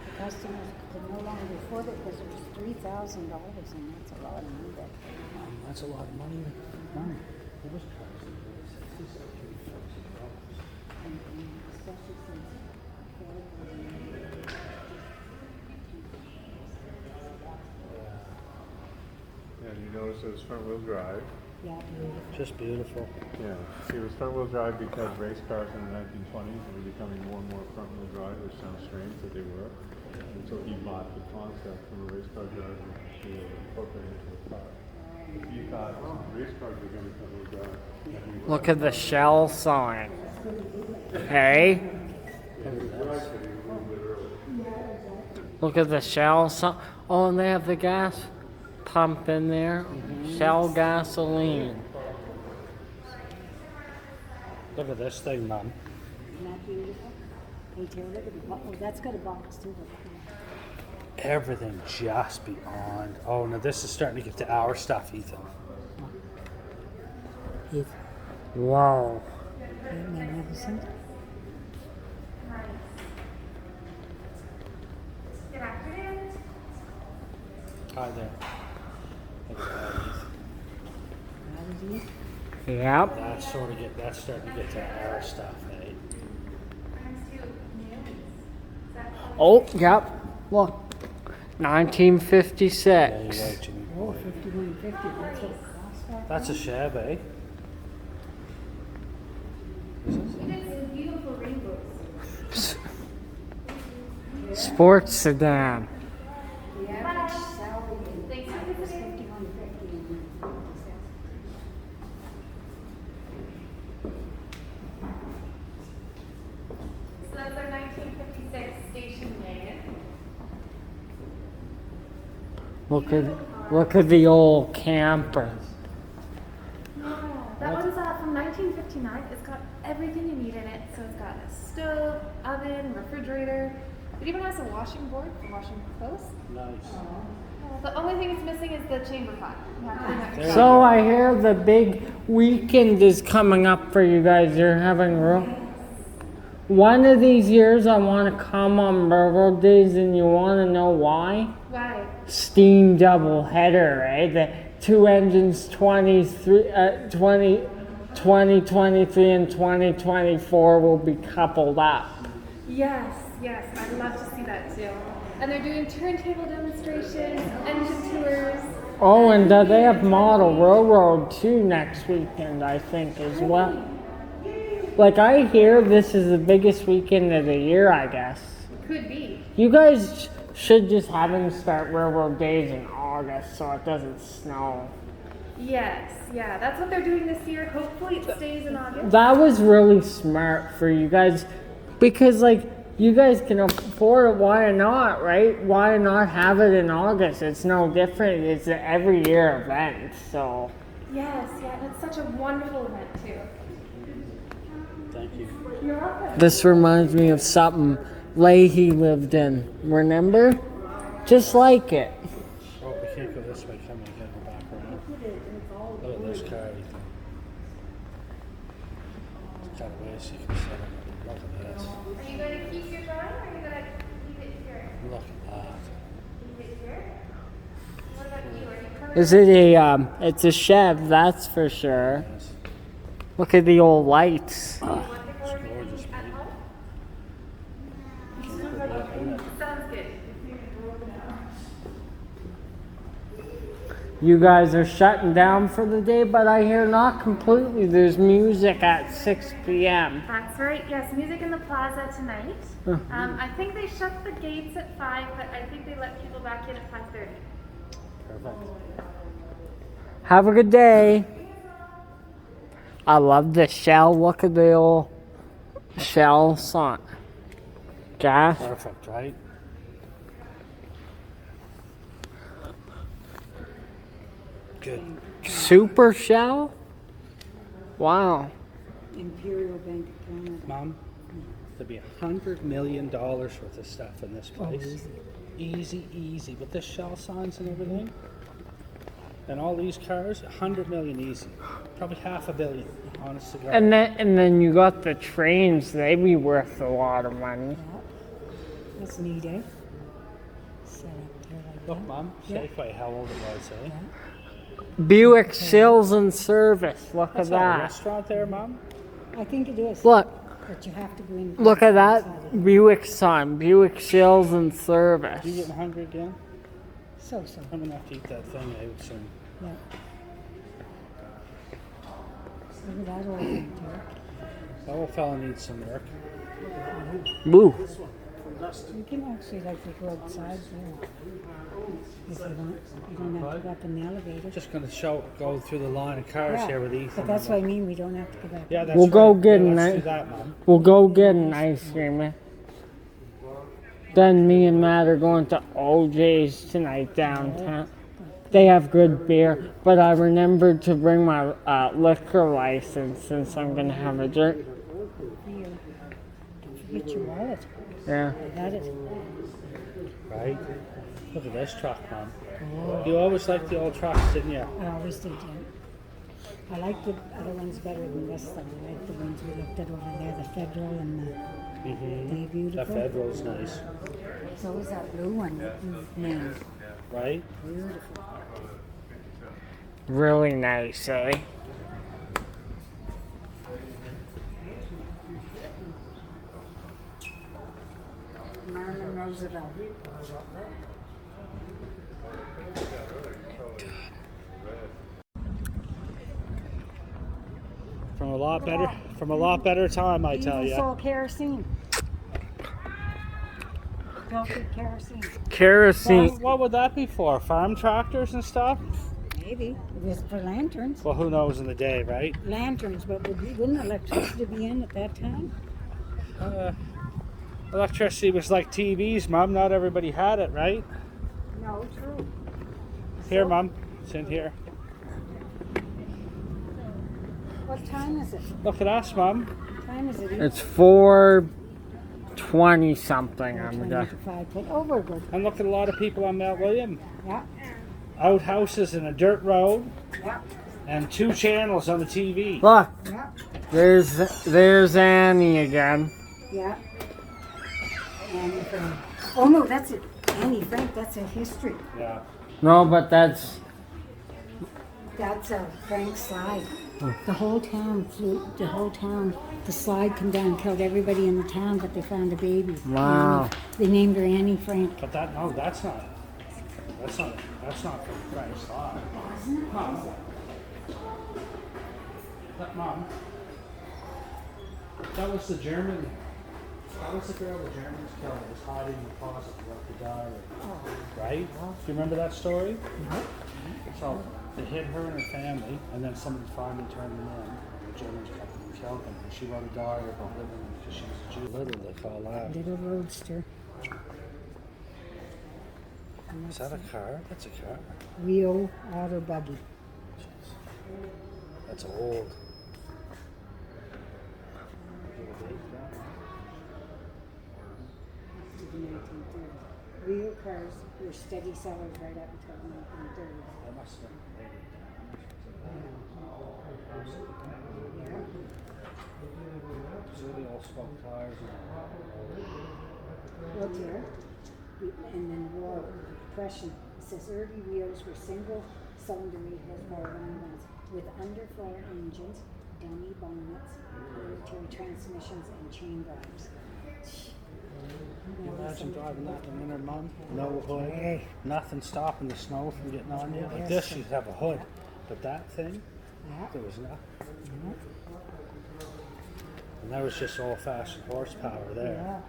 The customers could no longer afford it because it was $3,000, and that's a lot of money back then. That's a lot of money. Money. It was cars. Especially since And you notice it was front-wheel drive. yeah, beautiful. Just beautiful. Yeah, see, it was front-wheel drive because race cars in the 1920s were becoming more and more front-wheel drive, which sounds strange, but they were. And so he bought the concept from a race car driver to incorporate into a car. He thought race cars were going to be front-wheel drive. Look at the Shell sign. Hey? Look at the Shell sign. Oh, and they have the gas pump in there. Shell gasoline. Look at this thing, Mom. Isn't that beautiful? Hey, Tara, look at the box. Oh, that's got a box too. Everything just beyond. Oh, now this is starting to get to our stuff, Ethan. Wow. Isn't that magnificent? Hi there. Look at that. That was easy. Yep. That's starting to get to our stuff, eh? Oh, yep. Look. There you 1956. go, Jimmy. Oh, 5150. That's what it costs back That's a Chev, eh? Sports sedan. The average salary was 5150. So that's our 1956 station wagon. Look at the old camper. That one's from 1959. It's got everything you need in it. So it's got a stove, oven, refrigerator, It even has a washing board for washing clothes. Nice. The only thing it's missing is the chamber pot. You have to clean that yourself. So I hear the big weekend is coming up for you guys. You're having one of these years I want to come on Railroad Days, and you want to know why? Why? Steam double header, right? The two engines 2023 and 2024 will be coupled up. Yes, I'd love to see that too. And they're doing turntable demonstrations, engine tours. Oh, and they have Model Railroad too next weekend, I think, as well. Like, I hear this is the biggest weekend of the year, I guess. Could be. You guys should just have them start Railroad Days in August so it doesn't snow. Yes, yeah, that's what they're doing this year. Hopefully it stays in August. That was really smart for you guys because, like, you guys can afford it. Why not, right? Why not have it in August? It's no different. It's an every year event, so. Yes, and it's such a wonderful event too. Thank you. You're welcome. This reminds me of something Leahy lived in. Remember? Just like it. Oh, we can't go this way. Come on, gotta go back around. Look at this car. It's got a way so you can set it. Look at this. Are you going to keep your drawing or are you going to leave it here? Look at that. Leave it here? What about you? Are you coming? Is it it's a Chev, that's for sure. Yes. Look at the old lights. It's gorgeous, At man. home? Sounds good. You guys are shutting down for the day, but I hear not completely. There's music at 6 p.m. That's right. Yes, music in the plaza tonight. I think they shut the gates at 5, but I think they let people back in at 5:30. Perfect. Have a good day. I love the shell. Look at the old shell sign. Gas. Perfect, right? Good. Super shell? Wow. Imperial Bank of Canada. Mom, there'd be $100 million worth of stuff in this place. Easy. With the shell signs and everything. And all these cars, 100 million easy. Probably $500 million, honest to God. And then you got the trains. They be worth a lot of money. That's neat, eh? Set up there like Look, that. Mom, Safeway, how old it was, eh? Buick Sales and Service. Look That's at not a that. restaurant there, Mom? I think it is. Look. But you have to go in. Look at that Buick sign. Buick Sales and Service. You getting hungry again? So. I'm gonna have to eat that thing out soon. Yeah. Look at that old thing, too. That old fella needs some work. Boo. You can actually like to go outside there. If you want. You don't have to go up in the elevator. Just gonna go through the line of cars here with Ethan. But that's what I mean, we don't have to go back. Yeah, that's We'll go right. get Yeah, an let's do ice. that, Mom. We'll go get an ice cream. Then me and Matt are going to OJ's tonight downtown. They have good beer, but I remembered to bring my liquor license since I'm gonna have a drink. Here. Don't forget your wallet. Yeah. I got it. Right? Look at this truck, Mom. You always liked the old trucks, didn't you? I always did, yeah. I like the other ones better than this one. I like the ones we looked at over there, the Federal and the Beautiful. That Federal's nice. So is that blue one. Man, Right? beautiful. Really nice, eh? Marlon Roosevelt. From a lot better time, I tell you. Diesel kerosene. Filtered kerosene. Kerosene. What would that be for? Farm tractors and stuff? Maybe. It was for lanterns. Well, who knows in the day, right? Lanterns, but wouldn't electricity be in at that time? Electricity was like TVs, Mom. Not everybody had it, right? No, true. Here, Mom. It's in here. What time is it? Look at us, Mom. What time is it? It's 4:20. 20 something. I'm 20 guessing. to 5, but over good. And look at a lot of people on Mount William. Yeah, Outhouses and a dirt road. yeah, And 2 channels on the TV. Look, yeah, there's Annie again. yeah. Annie Frank. Oh no, that's it. Annie Frank, that's a history. Yeah. No, but that's That's a Frank slide. The whole town flew, the slide come down, killed everybody in the town, but they found a baby. Wow. Annie. They named her Annie Frank. But that's not from Frank's slide. Mom. Mom. That was the girl the Germans killed. Was hiding in the closet without the diary. Right? Do you remember that story? So they hid her and her family, and then somebody finally turned them in. The Germans got them and killed them. And she wrote a diary about living because she was a Jew. Little, they call that. Little roadster. Is that a car? That's a car. Rio Otter Buggy. That's old. Real cars were steady sellers right up until the 1930s. That must have been Yeah. So they all spoke tires. Look here. And then War Depression. It says early Rios were single cylinder 8 horsepower ones with underfloor engines, dummy bonnets, military transmissions, and chain drives. Can you imagine driving that in the winter, Mum? No hood, nothing stopping the snow from getting on you. Like this, you'd have a hood, but that thing, there was nothing. And that was just old-fashioned horsepower there.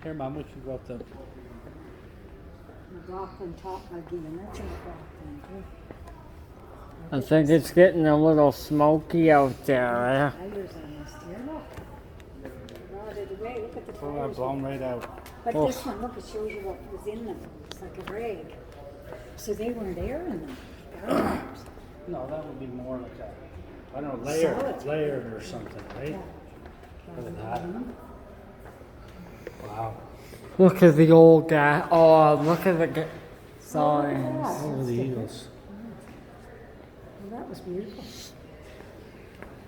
Here, Mum, we can go up the. McLaughlin top buggy, and that's a McLaughlin too. I think it's getting a little smoky out there. Tires on this deer, look. Rotted away, look at the Oh, tires. blown right out. But this one, look, it shows you what was in them. It's like a rag. So they weren't air in them. No, that would be more like a, I don't know, Solid. layered or something, right? Yeah. Look at that. Wow. Look at the old guy. Oh, look at the signs. Look at the Eagles. Well, that was beautiful.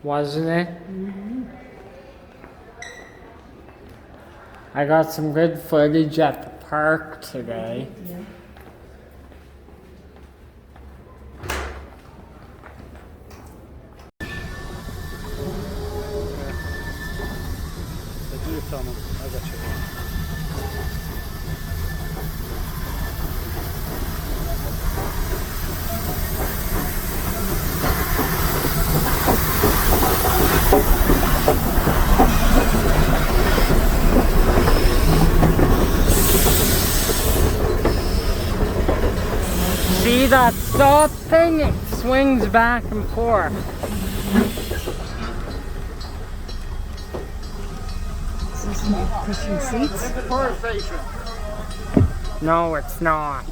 Wasn't it? I got some good footage at the park today. Yeah. Do your filming. I got you. See that stop thing? It swings back and forth. Is this pushing seats? No, it's not.